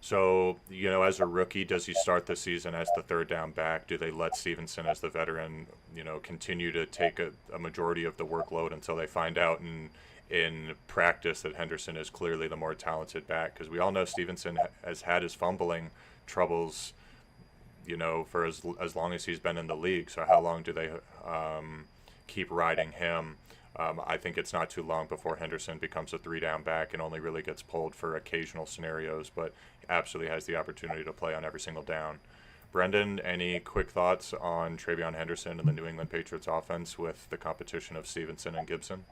So, as a rookie, does he start the season as the third down back? Do they let Stevenson, as the veteran, continue to take a majority of the workload until they find out in practice that Henderson is clearly the more talented back? Because we all know Stevenson has had his fumbling troubles, for as long as he's been in the league. So how long do they keep riding him? I think it's not too long before Henderson becomes a three-down back and only really gets pulled for occasional scenarios, but absolutely has the opportunity to play on every single down. Brendan, any quick thoughts on TreVeyon Henderson and the New England Patriots offense with the competition of Stevenson and Gibson?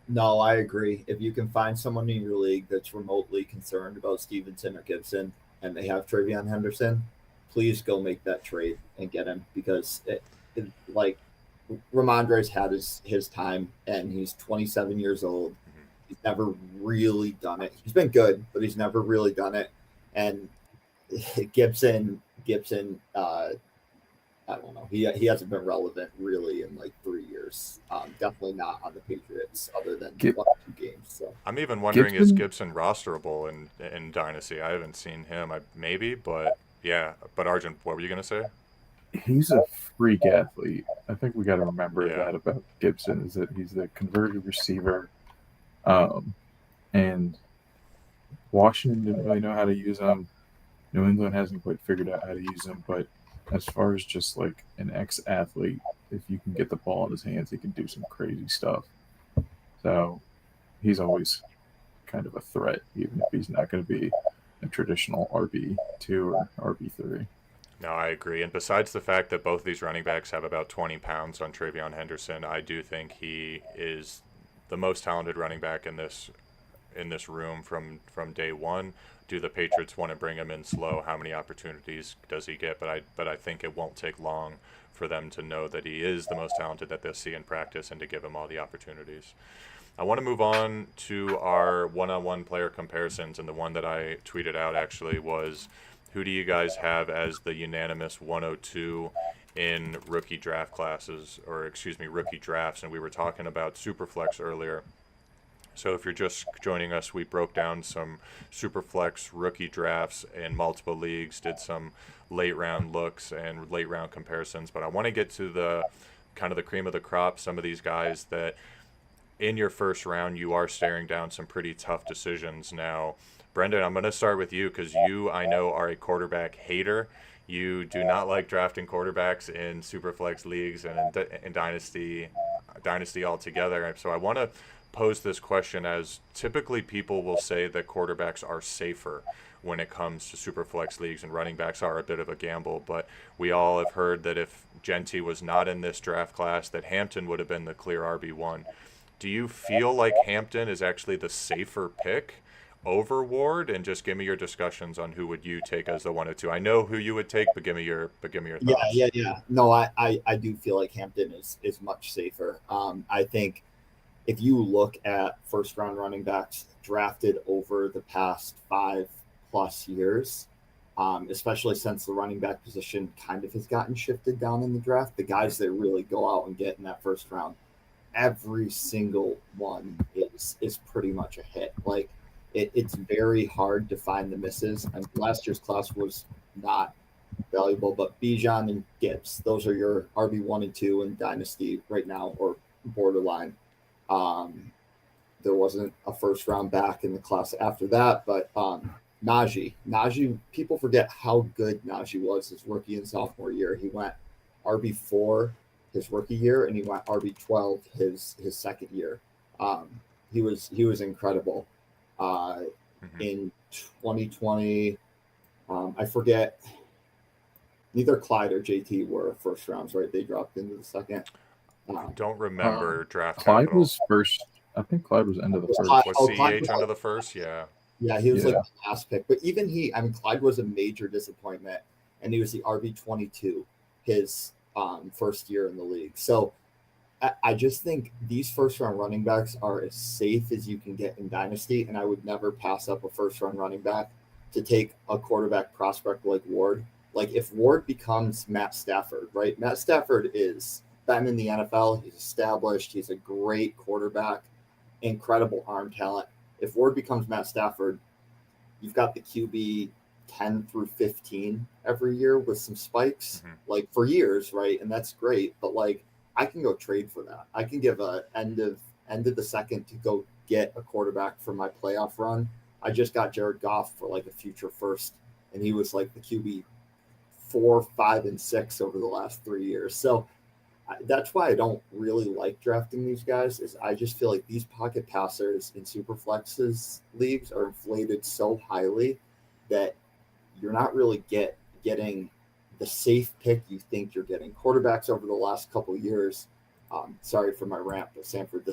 No, I agree. If you can find someone in your league that's remotely concerned about Stevenson or Gibson and they have TreVeyon Henderson, please go make that trade and get him, because Ramondre's had his time, and he's 27 years old. He's never really done it. He's been good, but he's never really done it. And Gibson, I don't know. He hasn't been relevant really in 3 years. Definitely not on the Patriots, other than 1 or 2 games. So I'm even wondering, is Gibson rosterable in Dynasty? I haven't seen him. Maybe, but yeah. But Arjun, what were you gonna say? He's a freak athlete. I think we got to remember that about Gibson, is that he's the converted receiver, and Washington didn't really know how to use him. New England hasn't quite figured out how to use him, but as far as just like an ex-athlete, if you can get the ball in his hands, he can do some crazy stuff. So he's always kind of a threat, even if he's not going to be a traditional RB2 or RB3. No, I agree. And besides the fact that both of these running backs have about 20 pounds on TreVeyon Henderson, I do think he is the most talented running back in this room from day one. Do the Patriots want to bring him in slow? How many opportunities does he get? But I think it won't take long for them to know that he is the most talented that they'll see in practice and to give him all the opportunities. I want to move on to our one-on-one player comparisons, and the one that I tweeted out actually was, who do you guys have as the unanimous 102 in rookie draft classes, or excuse me, rookie drafts? And we were talking about Superflex earlier. So if you're just joining us, we broke down some Superflex rookie drafts in multiple leagues, did some late round looks and late round comparisons. But I want to get to the kind of the cream of the crop, some of these guys that in your first round you are staring down some pretty tough decisions. Now, Brendan, I'm going to start with you because you, I know, are a quarterback hater. You do not like drafting quarterbacks in Superflex leagues and in Dynasty altogether. So I want to pose this question, as typically people will say that quarterbacks are safer when it comes to Superflex leagues and running backs are a bit of a gamble. But we all have heard that if Genty was not in this draft class, that Hampton would have been the clear RB1. Do you feel like Hampton is actually the safer pick over Ward? And just give me your discussions on who would you take as the 102. I know who you would take, but give me your thoughts. Yeah. No, I do feel like Hampton is much safer. I think if you look at first round running backs drafted over the past 5+ years, especially since the running back position kind of has gotten shifted down in the draft, the guys that really go out and get in that first round, every single one is pretty much a hit. Like it's very hard to find the misses. And last year's class was not valuable, but Bijan and Gibbs, those are your RB1 and 2 in Dynasty right now, or borderline. There wasn't a first round back in the class after that, but Najee, people forget how good Najee was his rookie and sophomore year. He went RB4 his rookie year, and he went RB12 his second year. He was incredible. In 2020, I forget. Neither Clyde or JT were first rounds, right? They dropped into the second. I don't remember draft Clyde capital. was first. I think Clyde was end of the first. Was CEH under the first? Yeah. Yeah, he was like the last pick. But even Clyde was a major disappointment, and he was the RB22 his first year in the league. So I just think these first round running backs are as safe as you can get in Dynasty, and I would never pass up a first round running back to take a quarterback prospect like Ward. Like if Ward becomes Matt Stafford, right? Matt Stafford is been in the NFL. He's established. He's a great quarterback, incredible arm talent. If Ward becomes Matt Stafford, you've got the QB 10 through 15 every year with some spikes, like for years, right? And that's great. But like, I can go trade for that. I can give a end of the second to go get a quarterback for my playoff run. I just got Jared Goff for like a future first, and he was like the QB 4, 5, and 6 over the last 3 years. So that's why I don't really like drafting these guys. Is I just feel like these pocket passers in Superflex's leagues are inflated so highly that you're not really getting the safe pick you think you're getting. Quarterbacks over the last couple of years. Sorry for my rant, but Sanford,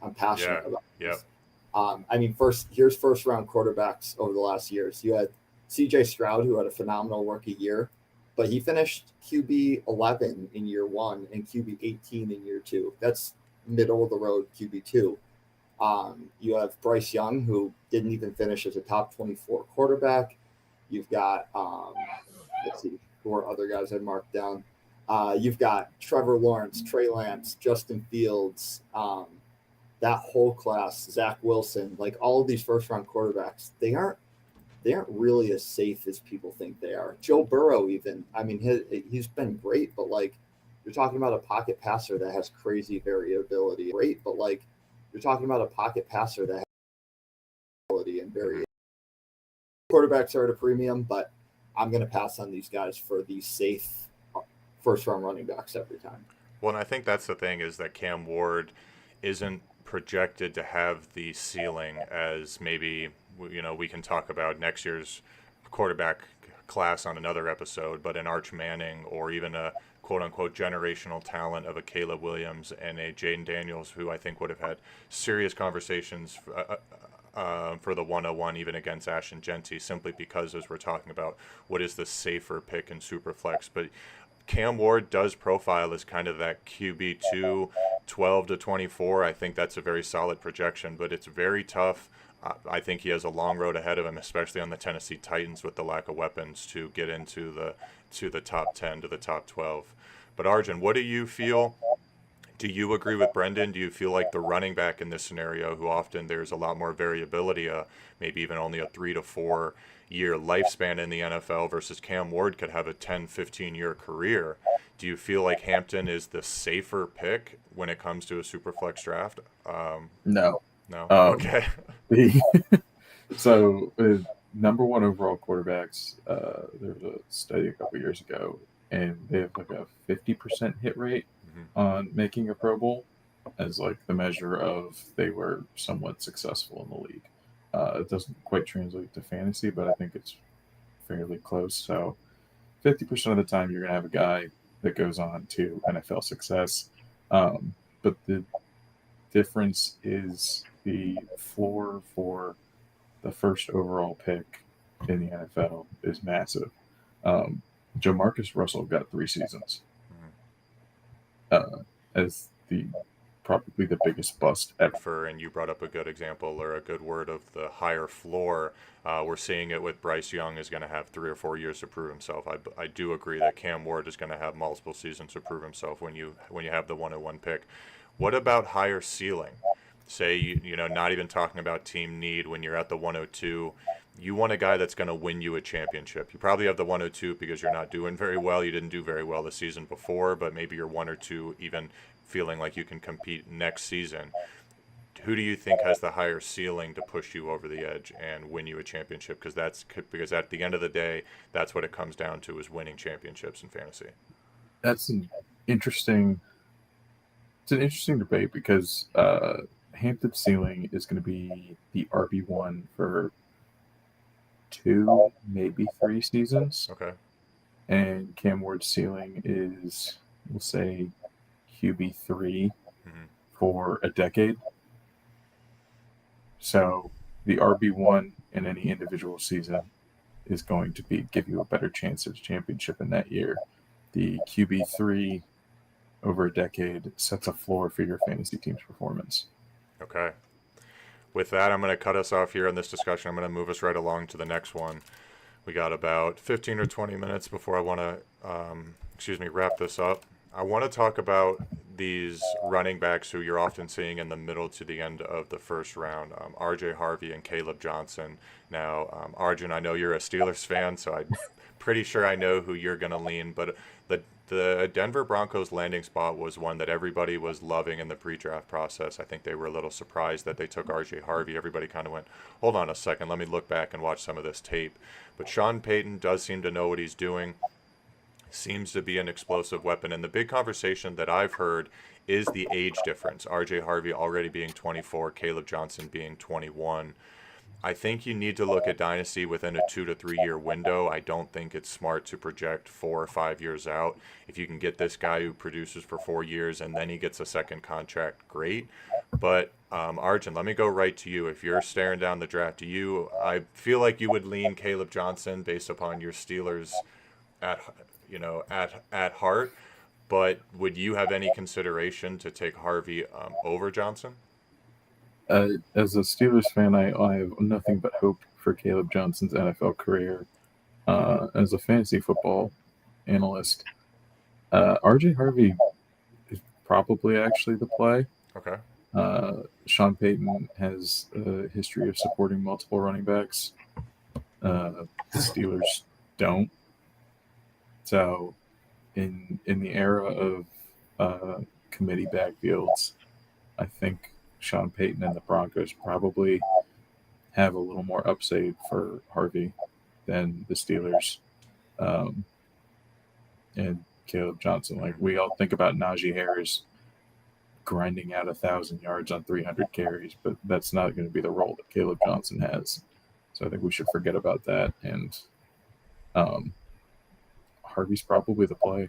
I'm passionate about this. Here's first round quarterbacks over the last years. You had CJ Stroud, who had a phenomenal rookie year, but he finished QB 11 in year 1 and QB 18 in year 2. That's middle of the road QB 2. You have Bryce Young, who didn't even finish as a top 24 quarterback. You've got let's see, who are other guys I marked down. You've got Trevor Lawrence, Trey Lance, Justin Fields, that whole class, Zach Wilson, like all of these first round quarterbacks, they aren't really as safe as people think they are. Joe Burrow, even, I mean, he's been great, but like you're talking about a pocket passer that has crazy variability. Great, but like you're talking about a pocket passer that has variability and variation. Quarterbacks are at a premium, but I'm going to pass on these guys for these safe first round running backs every time. Well, and I think that's the thing, is that Cam Ward isn't projected to have the ceiling as maybe, we can talk about next year's quarterback class on another episode, but an Arch Manning or even a quote unquote generational talent of a Kaleb Williams and a Jaden Daniels, who I think would have had serious conversations for the 101 even against Ashton Genty, simply because, as we're talking about, what is the safer pick in Superflex. But Cam Ward does profile as kind of that QB2, 12 to 24. I think that's a very solid projection, but it's very tough. I think he has a long road ahead of him, especially on the Tennessee Titans with the lack of weapons to get into the top 10 to the top 12. But Arjun, what do you feel? Do you agree with Brendan? Do you feel like the running back in this scenario, who often there's a lot more variability, maybe even only a 3 to 4 year lifespan in the NFL versus Cam Ward could have a 10, 15 year career? Do you feel like Hampton is the safer pick when it comes to a Superflex draft? No. No? Okay. So, number one overall quarterbacks, there was a study a couple years ago, and they have like a 50% hit rate on making a Pro Bowl as like the measure of they were somewhat successful in the league. It doesn't quite translate to fantasy, but I think it's fairly close. So 50% of the time you're going to have a guy that goes on to NFL success. But the difference is the floor for the first overall pick in the NFL is massive. Jamarcus Russell got 3 seasons as probably the biggest bust ever. And you brought up a good example or a good word of the higher floor. We're seeing it with Bryce Young is going to have 3 or 4 years to prove himself. I do agree that Cam Ward is going to have multiple seasons to prove himself when you have the 101 pick. What about higher ceiling? Say, not even talking about team need when you're at the 102. You want a guy that's going to win you a championship. You probably have the 102 because you're not doing very well. You didn't do very well the season before, but maybe you're 1 or 2 even feeling like you can compete next season. Who do you think has the higher ceiling to push you over the edge and win you a championship? Because at the end of the day, that's what it comes down to, is winning championships in fantasy. That's an interesting debate because Hampton's ceiling is going to be the RB1 for 2, maybe 3 seasons. Okay. And Cam Ward's ceiling is, we'll say, QB3 for a decade. So the RB1 in any individual season is going to give you a better chance at a championship in that year. The QB3 over a decade sets a floor for your fantasy team's performance. Okay. With that, I'm going to cut us off here in this discussion. I'm going to move us right along to the next one. We got about 15 or 20 minutes before I want to, wrap this up. I want to talk about these running backs who you're often seeing in the middle to the end of the first round, RJ Harvey and Kaleb Johnson. Now, Arjun, I know you're a Steelers fan, so I'm pretty sure I know who you're going to lean, but the Denver Broncos landing spot was one that everybody was loving in the pre-draft process. I think they were a little surprised that they took RJ Harvey. Everybody kind of went, hold on a second, let me look back and watch some of this tape. But Sean Payton does seem to know what he's doing. Seems to be an explosive weapon. And the big conversation that I've heard is the age difference. RJ Harvey already being 24, Kaleb Johnson being 21. I think you need to look at Dynasty within a 2 to 3 year window. I don't think it's smart to project 4 or 5 years out. If you can get this guy who produces for 4 years and then he gets a second contract, great. But Arjun, let me go right to you. If you're staring down the draft, I feel like you would lean Kaleb Johnson based upon your Steelers at heart. But would you have any consideration to take Harvey over Johnson? As a Steelers fan, I have nothing but hope for Kaleb Johnson's NFL career. As a fantasy football analyst, RJ Harvey is probably actually the play. Okay. Sean Payton has a history of supporting multiple running backs. The Steelers don't. So, in the era of committee backfields, I think Sean Payton and the Broncos probably have a little more upside for Harvey than the Steelers. And Kaleb Johnson, like we all think about Najee Harris grinding out 1,000 yards on 300 carries, but that's not going to be the role that Kaleb Johnson has. So I think we should forget about that and Um, Harvey's probably the play.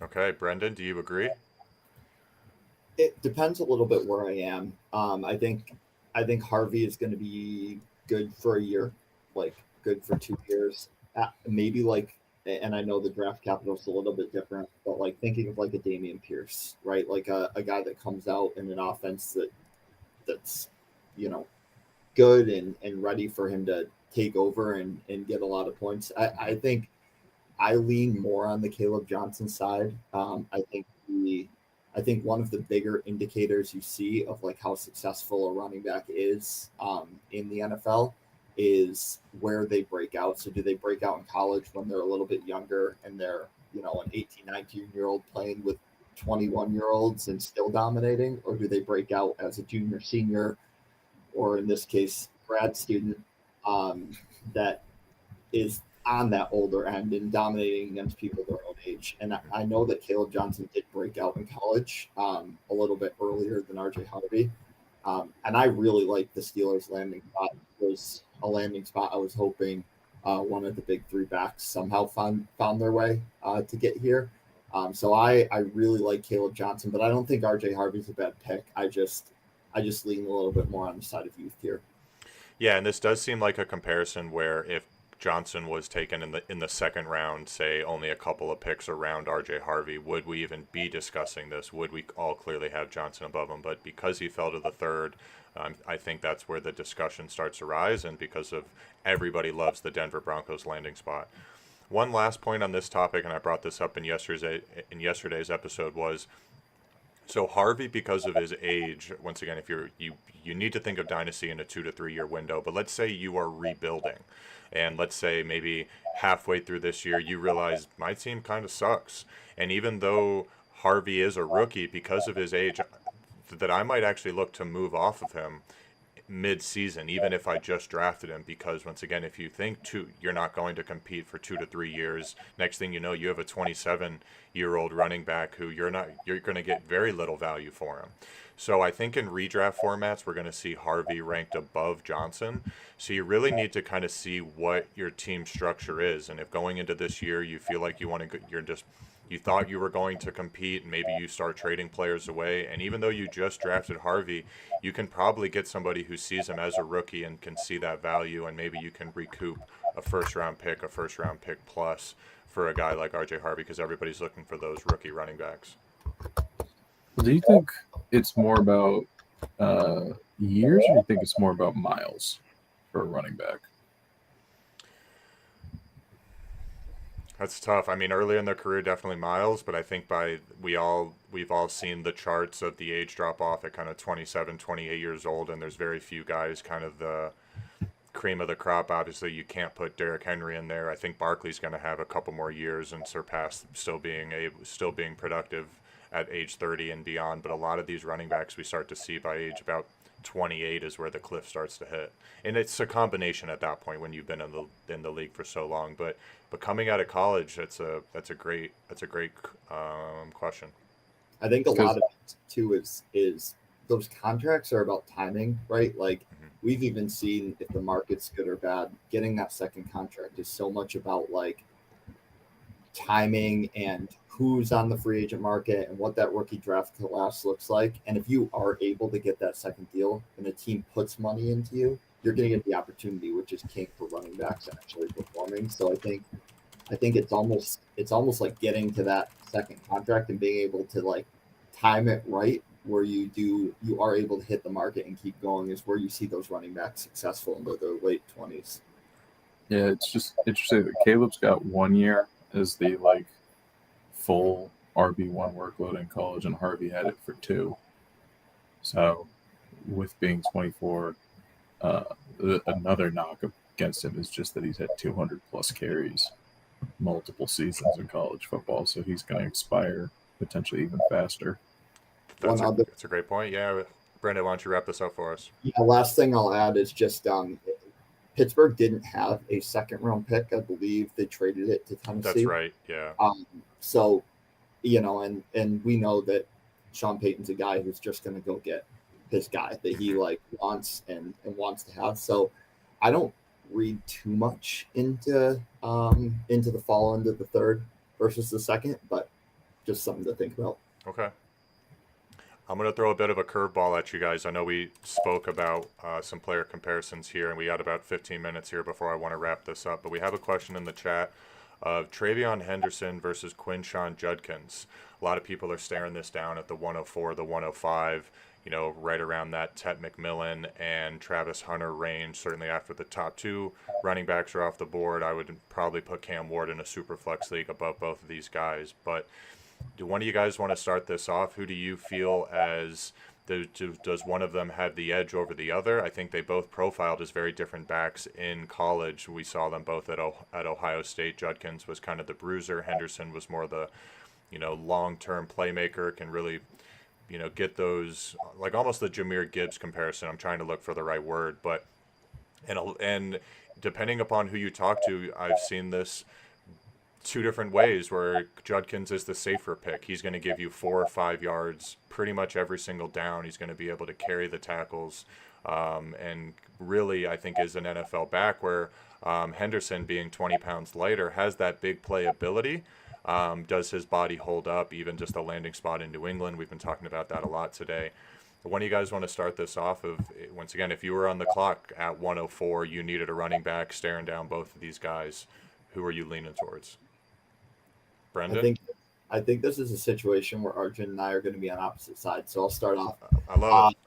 Okay, Brendan, do you agree? It depends a little bit where I am. I think Harvey is going to be good for a year, like good for 2 years. Maybe like, and I know the draft capital is a little bit different, but like thinking of like a Damian Pierce, right? Like a guy that comes out in an offense that's you know good and ready for him to take over and get a lot of points. I think I lean more on the Kaleb Johnson side. I think one of the bigger indicators you see of like how successful a running back is in the NFL is where they break out. So do they break out in college when they're a little bit younger and they're, an 18, 19-year-old playing with 21-year-olds and still dominating? Or do they break out as a junior, senior, or in this case, grad student that is on that older end and dominating against people their own age. And I know that Kaleb Johnson did break out in college a little bit earlier than RJ Harvey. And I really like the Steelers' landing spot. It was a landing spot I was hoping one of the big three backs somehow found their way to get here. So I really like Kaleb Johnson, but I don't think RJ Harvey's a bad pick. I just lean a little bit more on the side of youth here. Yeah, and this does seem like a comparison where if Johnson was taken in the second round, say only a couple of picks around RJ Harvey, would we even be discussing this? Would we all clearly have Johnson above him? But because he fell to the third, I think that's where the discussion starts to rise, and because of everybody loves the Denver Broncos landing spot. One last point on this topic, and I brought this up in yesterday's episode, was so Harvey, because of his age, once again, if you need to think of dynasty in a 2 to 3 year window, but let's say you are rebuilding, and let's say maybe halfway through this year you realize my team kind of sucks, and even though Harvey is a rookie, because of his age, that I might actually look to move off of him mid-season, even if I just drafted him, because once again, if you think you're not going to compete for 2 to 3 years, next thing you know, you have a 27-year-old running back who you're going to get very little value for him. So I think in redraft formats, we're going to see Harvey ranked above Johnson. So you really need to kind of see what your team structure is, and if going into this year you feel like you thought you were going to compete, and maybe you start trading players away. And even though you just drafted Harvey, you can probably get somebody who sees him as a rookie and can see that value, and maybe you can recoup a first round pick plus for a guy like RJ Harvey, because everybody's looking for those rookie running backs. Do you think it's more about years, or do you think it's more about miles for a running back? That's tough. I mean, early in their career, definitely miles, but I think we've all seen the charts of the age drop off at kind of 27, 28 years old, and there's very few guys kind of the cream of the crop. Obviously, you can't put Derrick Henry in there. I think Barkley's going to have a couple more years and surpass still being productive at age 30 and beyond. But a lot of these running backs we start to see by age about 28 is where the cliff starts to hit, and it's a combination at that point when you've been in the league for so long. But coming out of college, that's a great question. I think a lot of it too is those contracts are about timing, right? Like we've even seen if the market's good or bad, getting that second contract is so much about like timing and who's on the free agent market and what that rookie draft class looks like. And if you are able to get that second deal and a team puts money into you, you're going to get the opportunity, which is king for running backs actually performing. So I think it's almost like getting to that second contract and being able to like time it right where you are able to hit the market and keep going is where you see those running backs successful in their late 20s. Yeah, it's just interesting that Kaleb's got 1 year as the like full RB1 workload in college, and Harvey had it for 2. So with being 24, another knock against him is just that he's had 200 plus carries multiple seasons in college football, so he's going to expire potentially even faster. That's a great point. Yeah, Brendan, why don't you wrap this up for us? Yeah, last thing I'll add is just Pittsburgh didn't have a second round pick. I believe they traded it to Tennessee. That's right. Yeah. So, and we know that Sean Payton's a guy who's just going to go get his guy that he like wants and wants to have. So I don't read too much into the fall end of the third versus the second, but just something to think about. Okay. I'm going to throw a bit of a curveball at you guys. I know we spoke about some player comparisons here, and we got about 15 minutes here before I want to wrap this up. But we have a question in the chat of TreVeyon Henderson versus Quinshon Judkins. A lot of people are staring this down at the 104, the 105, right around that Tet McMillan and Travis Hunter range. Certainly after the top two running backs are off the board, I would probably put Cam Ward in a Superflex league above both of these guys. But do one of you guys want to start this off? Who do you feel as does one of them have the edge over the other? I think they both profiled as very different backs in college. We saw them both at Ohio State. Judkins was kind of the bruiser. Henderson was more the, long-term playmaker, can really, get those, like almost the Jahmyr Gibbs comparison. I'm trying to look for the right word, but and depending upon who you talk to, I've seen this two different ways where Judkins is the safer pick. He's going to give you 4 or 5 yards pretty much every single down. He's going to be able to carry the tackles, and really I think is an NFL back where Henderson, being 20 pounds lighter, has that big play ability. Does his body hold up, even just a landing spot in New England? We've been talking about that a lot today. When do you guys want to start this off? Once again, if you were on the clock at 104, you needed a running back staring down both of these guys, who are you leaning towards? Brendan? I think this is a situation where Arjun and I are going to be on opposite sides. So I'll start off. I love it.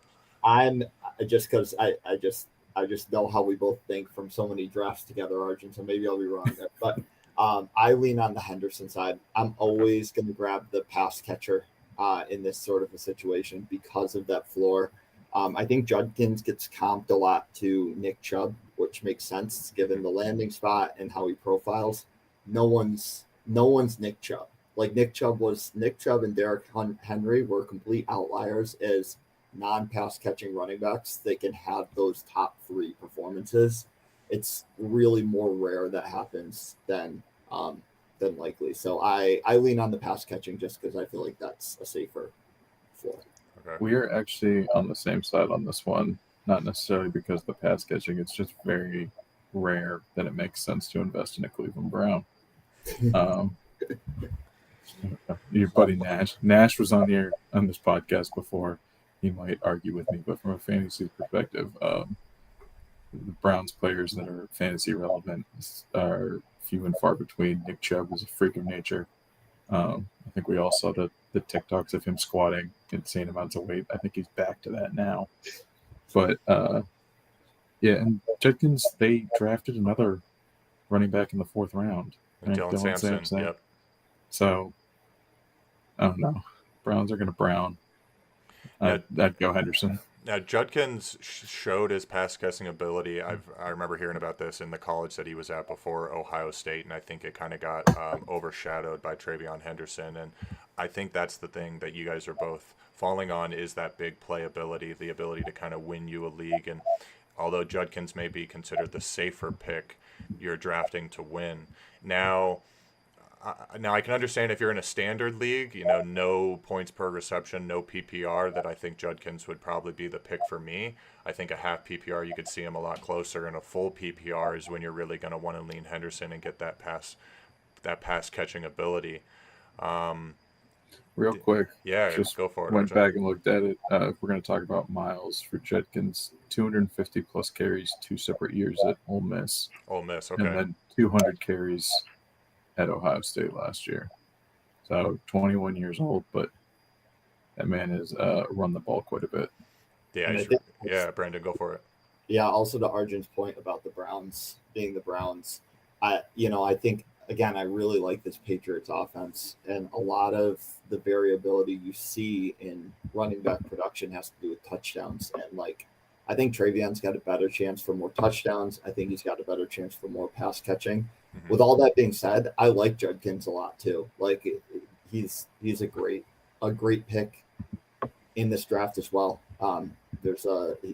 I'm just because I just know how we both think from so many drafts together, Arjun. So maybe I'll be wrong there, but I lean on the Henderson side. I'm always going to grab the pass catcher in this sort of a situation because of that floor. I think Judkins gets comped a lot to Nick Chubb, which makes sense given the landing spot and how he profiles. No one's Nick Chubb. Like Nick Chubb and Derrick Henry were complete outliers as non-pass catching running backs. They can have those top 3 performances. It's really more rare that happens than likely. So I lean on the pass catching just because I feel like that's a safer floor. Okay. We are actually on the same side on this one, not necessarily because of the pass catching. It's just very rare that it makes sense to invest in a Cleveland Brown. Your buddy Nash was on here on this podcast before. He might argue with me, but from a fantasy perspective, the Browns players that are fantasy relevant are few and far between. Nick Chubb is a freak of nature. I think we all saw the TikToks of him squatting insane amounts of weight. I think he's back to that now. But yeah, and Judkins, they drafted another running back in the 4th round. Dylan Sampson. Yep. So I don't know. Browns are going to Brown. I'd go Henderson. Now, Judkins showed his pass catching ability. I remember hearing about this in the college that he was at before Ohio State, and I think it kind of got overshadowed by TreVeyon Henderson. And I think that's the thing that you guys are both falling on, is that big play ability, the ability to kind of win you a league. And although Judkins may be considered the safer pick, you're drafting to win. Now I can understand if you're in a standard league, no points per reception, no PPR, that I think Judkins would probably be the pick for me. I think a half PPR, you could see him a lot closer, and a full PPR is when you're really going to want to lean Henderson and get that pass catching ability. Real quick. Yeah, just go for it. Went back and looked at it. We're going to talk about miles for Judkins. 250 plus carries 2 separate years at Ole Miss. Okay. And then 200 carries at Ohio State last year. So 21 years old, but that man has run the ball quite a bit. Yeah, Brandon, go for it. Yeah, also to Arjun's point about the Browns being the Browns, I think, again, I really like this Patriots offense, and a lot of the variability you see in running back production has to do with touchdowns. And I think TreVeyon's got a better chance for more touchdowns. I think he's got a better chance for more pass catching. Mm-hmm. With all that being said, I like Judkins a lot too. He's a great pick in this draft as well. We're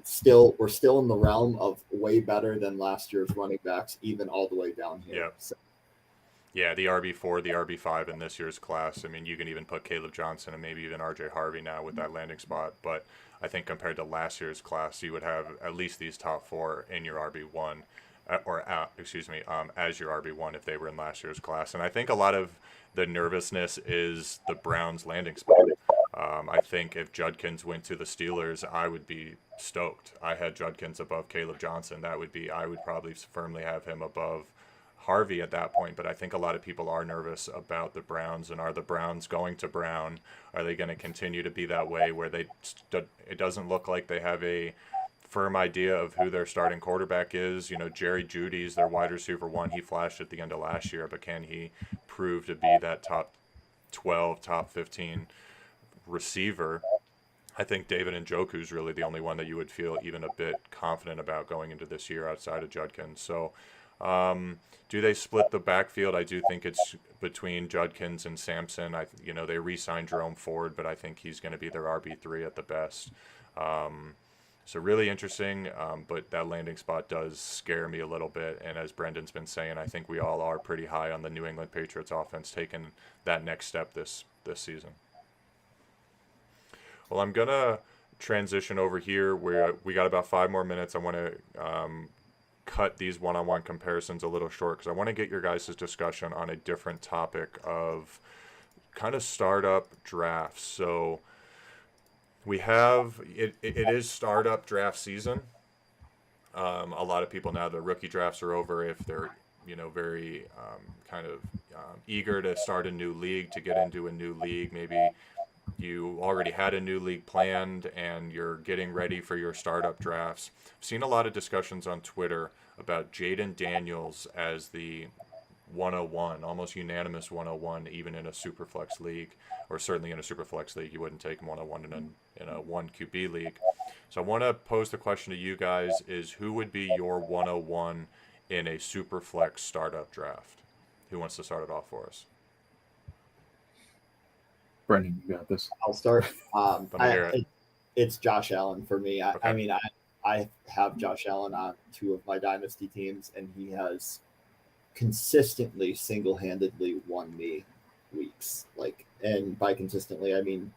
still in the realm of way better than last year's running backs, even all the way down here. Yep. So. Yeah, the RB4, the RB5 in this year's class. I mean, you can even put Kaleb Johnson and maybe even Harvey now with that landing spot. But I think compared to last year's class, you would have at least these top 4 in your RB1. as your RB1 if they were in last year's class. And I think a lot of the nervousness is the Browns' landing spot. I think if Judkins went to the Steelers, I would be stoked. I had Judkins above Kaleb Johnson. I would probably firmly have him above Harvey at that point. But I think a lot of people are nervous about the Browns, and are the Browns going to Brown? Are they going to continue to be that way where it doesn't look like they have a firm idea of who their starting quarterback is? Jerry Jeudy's their wide receiver one. He flashed at the end of last year, but can he prove to be that top 12, top 15 receiver? I think David Njoku's really the only one that you would feel even a bit confident about going into this year outside of Judkins. So do they split the backfield? I do think it's between Judkins and Sampson. They re-signed Jerome Ford, but I think he's going to be their RB3 at the best. So really interesting, but that landing spot does scare me a little bit. And as Brendan's been saying, I think we all are pretty high on the New England Patriots offense taking that next step this season. Well, I'm going to transition over here. We got about 5 more minutes. I want to cut these one-on-one comparisons a little short because I want to get your guys' discussion on a different topic of kind of startup drafts. So we have it is startup draft season. A lot of people now, the rookie drafts are over. If they're very eager to start a new league, to get into a new league, maybe you already had a new league planned and you're getting ready for your startup drafts. I've seen a lot of discussions on Twitter about Jaden Daniels as the 101, almost unanimous 101, even in a Superflex league, or certainly in a Superflex league. You wouldn't take him 101 in a 1 QB league. So I want to pose the question to you guys is who would be your 101 in a Superflex startup draft? Who wants to start it off for us? Brendan, you got this. I'll start. It's Josh Allen for me. Okay. I have Josh Allen on 2 of my dynasty teams, and he has consistently single-handedly won me weeks. And by consistently, I mean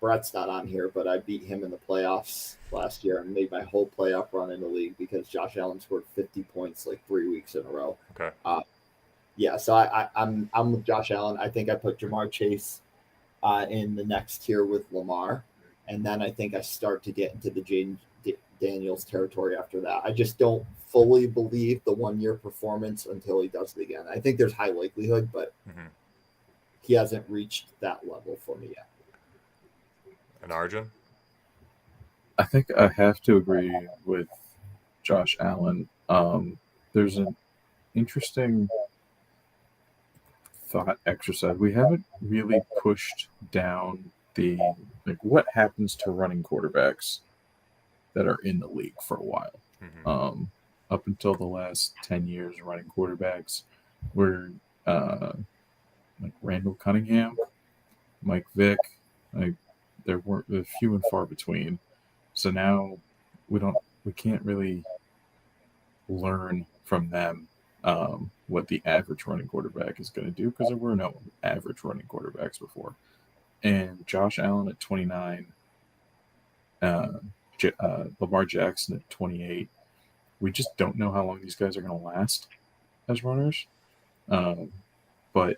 Brett's not on here, but I beat him in the playoffs last year and made my whole playoff run in the league because Josh Allen scored 50 points 3 weeks in a row. Okay. So I'm with Josh Allen. I think I put Jamar Chase in the next tier with Lamar, and then I think I start to get into the Jaden Daniels territory after that. I just don't fully believe the 1-year performance until he does it again. I think there's high likelihood, but he hasn't reached that level for me yet. And Arjun? I think I have to agree with Josh Allen. There's an interesting thought exercise. We haven't really pushed down the what happens to running quarterbacks that are in the league for a while. Up until the last 10 years, running quarterbacks were Randall Cunningham, Mike Vick. There weren't few and far between. So now we can't really learn from them what the average running quarterback is going to do because there were no average running quarterbacks before. And Josh Allen at 29, Lamar Jackson at 28. We just don't know how long these guys are going to last as runners. But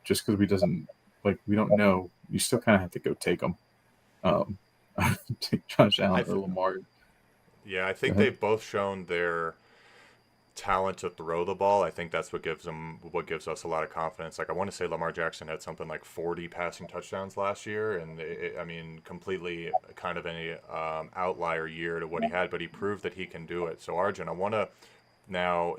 just because we don't know, you still kind of have to go take them. Take Josh Allen or Lamar. Yeah, I think they've both shown their talent to throw the ball. I think that's what gives us a lot of confidence. I want to say Lamar Jackson had something like 40 passing touchdowns last year, and completely kind of an outlier year to what he had, but he proved that he can do it. So Arjun, I want to now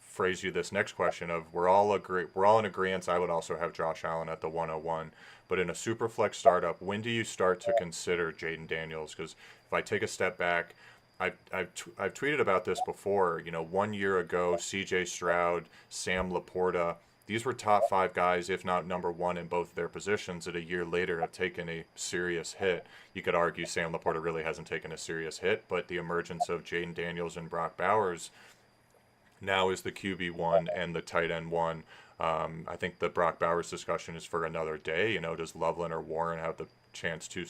phrase you this next question of we're all in agreement. I would also have Josh Allen at the 101, but in a Superflex startup, when do you start to consider Jaden Daniels? Because if I take a step back, I've tweeted about this before. 1 year ago, C.J. Stroud, Sam Laporta, these were top 5 guys, if not number 1 in both their positions. That a year later have taken a serious hit. You could argue Sam Laporta really hasn't taken a serious hit, but the emergence of Jaden Daniels and Brock Bowers now is the QB1 and the tight end 1. I think the Brock Bowers discussion is for another day. Does Loveland or Warren have the chance to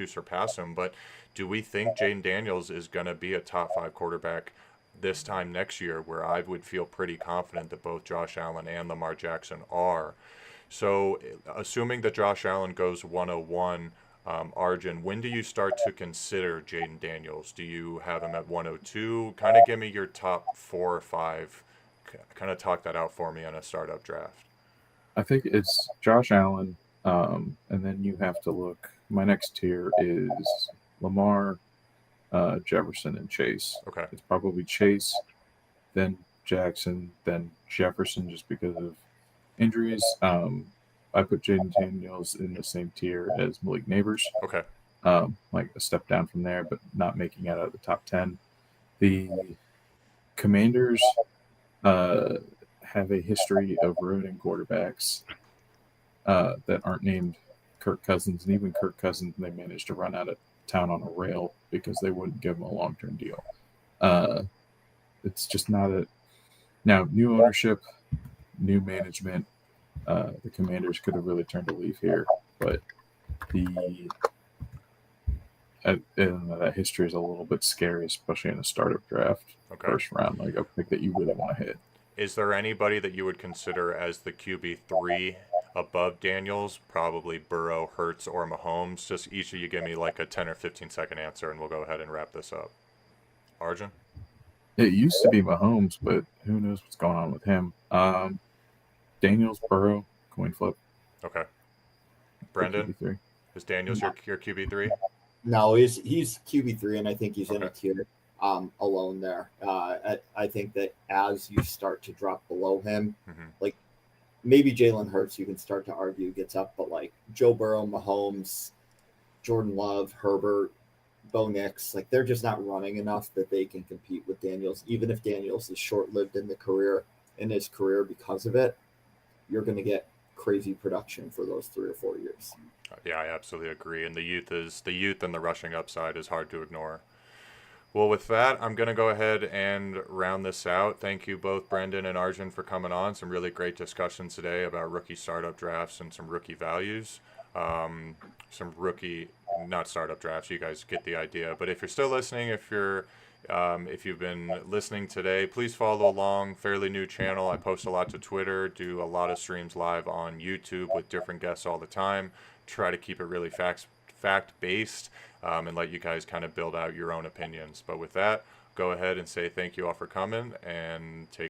surpass him? But do we think Jaden Daniels is going to be a top 5 quarterback this time next year where I would feel pretty confident that both Josh Allen and Lamar Jackson are. So, assuming that Josh Allen goes 101, Arjun, when do you start to consider Jaden Daniels? Do you have him at 102? Kind of give me your top 4 or 5. Kind of talk that out for me on a startup draft. I think it's Josh Allen, and then you have to look. My next tier is Lamar, Jefferson, and Chase. Okay. It's probably Chase, then Jackson, then Jefferson, just because of injuries. I put Jaden Daniels in the same tier as Malik Neighbors. Okay. Like a step down from there, but not making it out of the top 10. The Commanders have a history of ruining quarterbacks that aren't named Kirk Cousins, and even Kirk Cousins, they managed to run out of town on a rail because they wouldn't give him a long-term deal. It's just not a now new ownership, new management. The Commanders could have really turned a leaf here, but that history is a little bit scary, especially in a startup draft, first round, like a pick that you really want to hit. Is there anybody that you would consider as the QB3 above Daniels? Probably Burrow, Hurts, or Mahomes. Just each of you give me like a 10 or 15-second answer, and we'll go ahead and wrap this up. Arjun? It used to be Mahomes, but who knows what's going on with him. Daniels, Burrow, coin flip. Okay. Brendan? QB3. Is Daniels your QB3? No, he's QB3, and I think he's in a tier alone there. I think that as you start to drop below him, like maybe Jalen Hurts, you can start to argue gets up, but like Joe Burrow, Mahomes, Jordan Love, Herbert, Bo Nix, like they're just not running enough that they can compete with Daniels. Even if Daniels is short-lived in his career because of it, you're going to get crazy production for those 3 or 4 years. Yeah, I absolutely agree. And the youth and the rushing upside is hard to ignore. Well, with that, I'm going to go ahead and round this out. Thank you both, Brendan and Arjun, for coming on. Some really great discussions today about rookie startup drafts and some rookie values. Some rookie, not startup drafts. You guys get the idea. But if you're still listening, if you've been listening today, please follow along. Fairly new channel. I post a lot to Twitter, do a lot of streams live on YouTube with different guests all the time. Try to keep it really fact-based and let you guys kind of build out your own opinions. But with that, go ahead and say thank you all for coming and take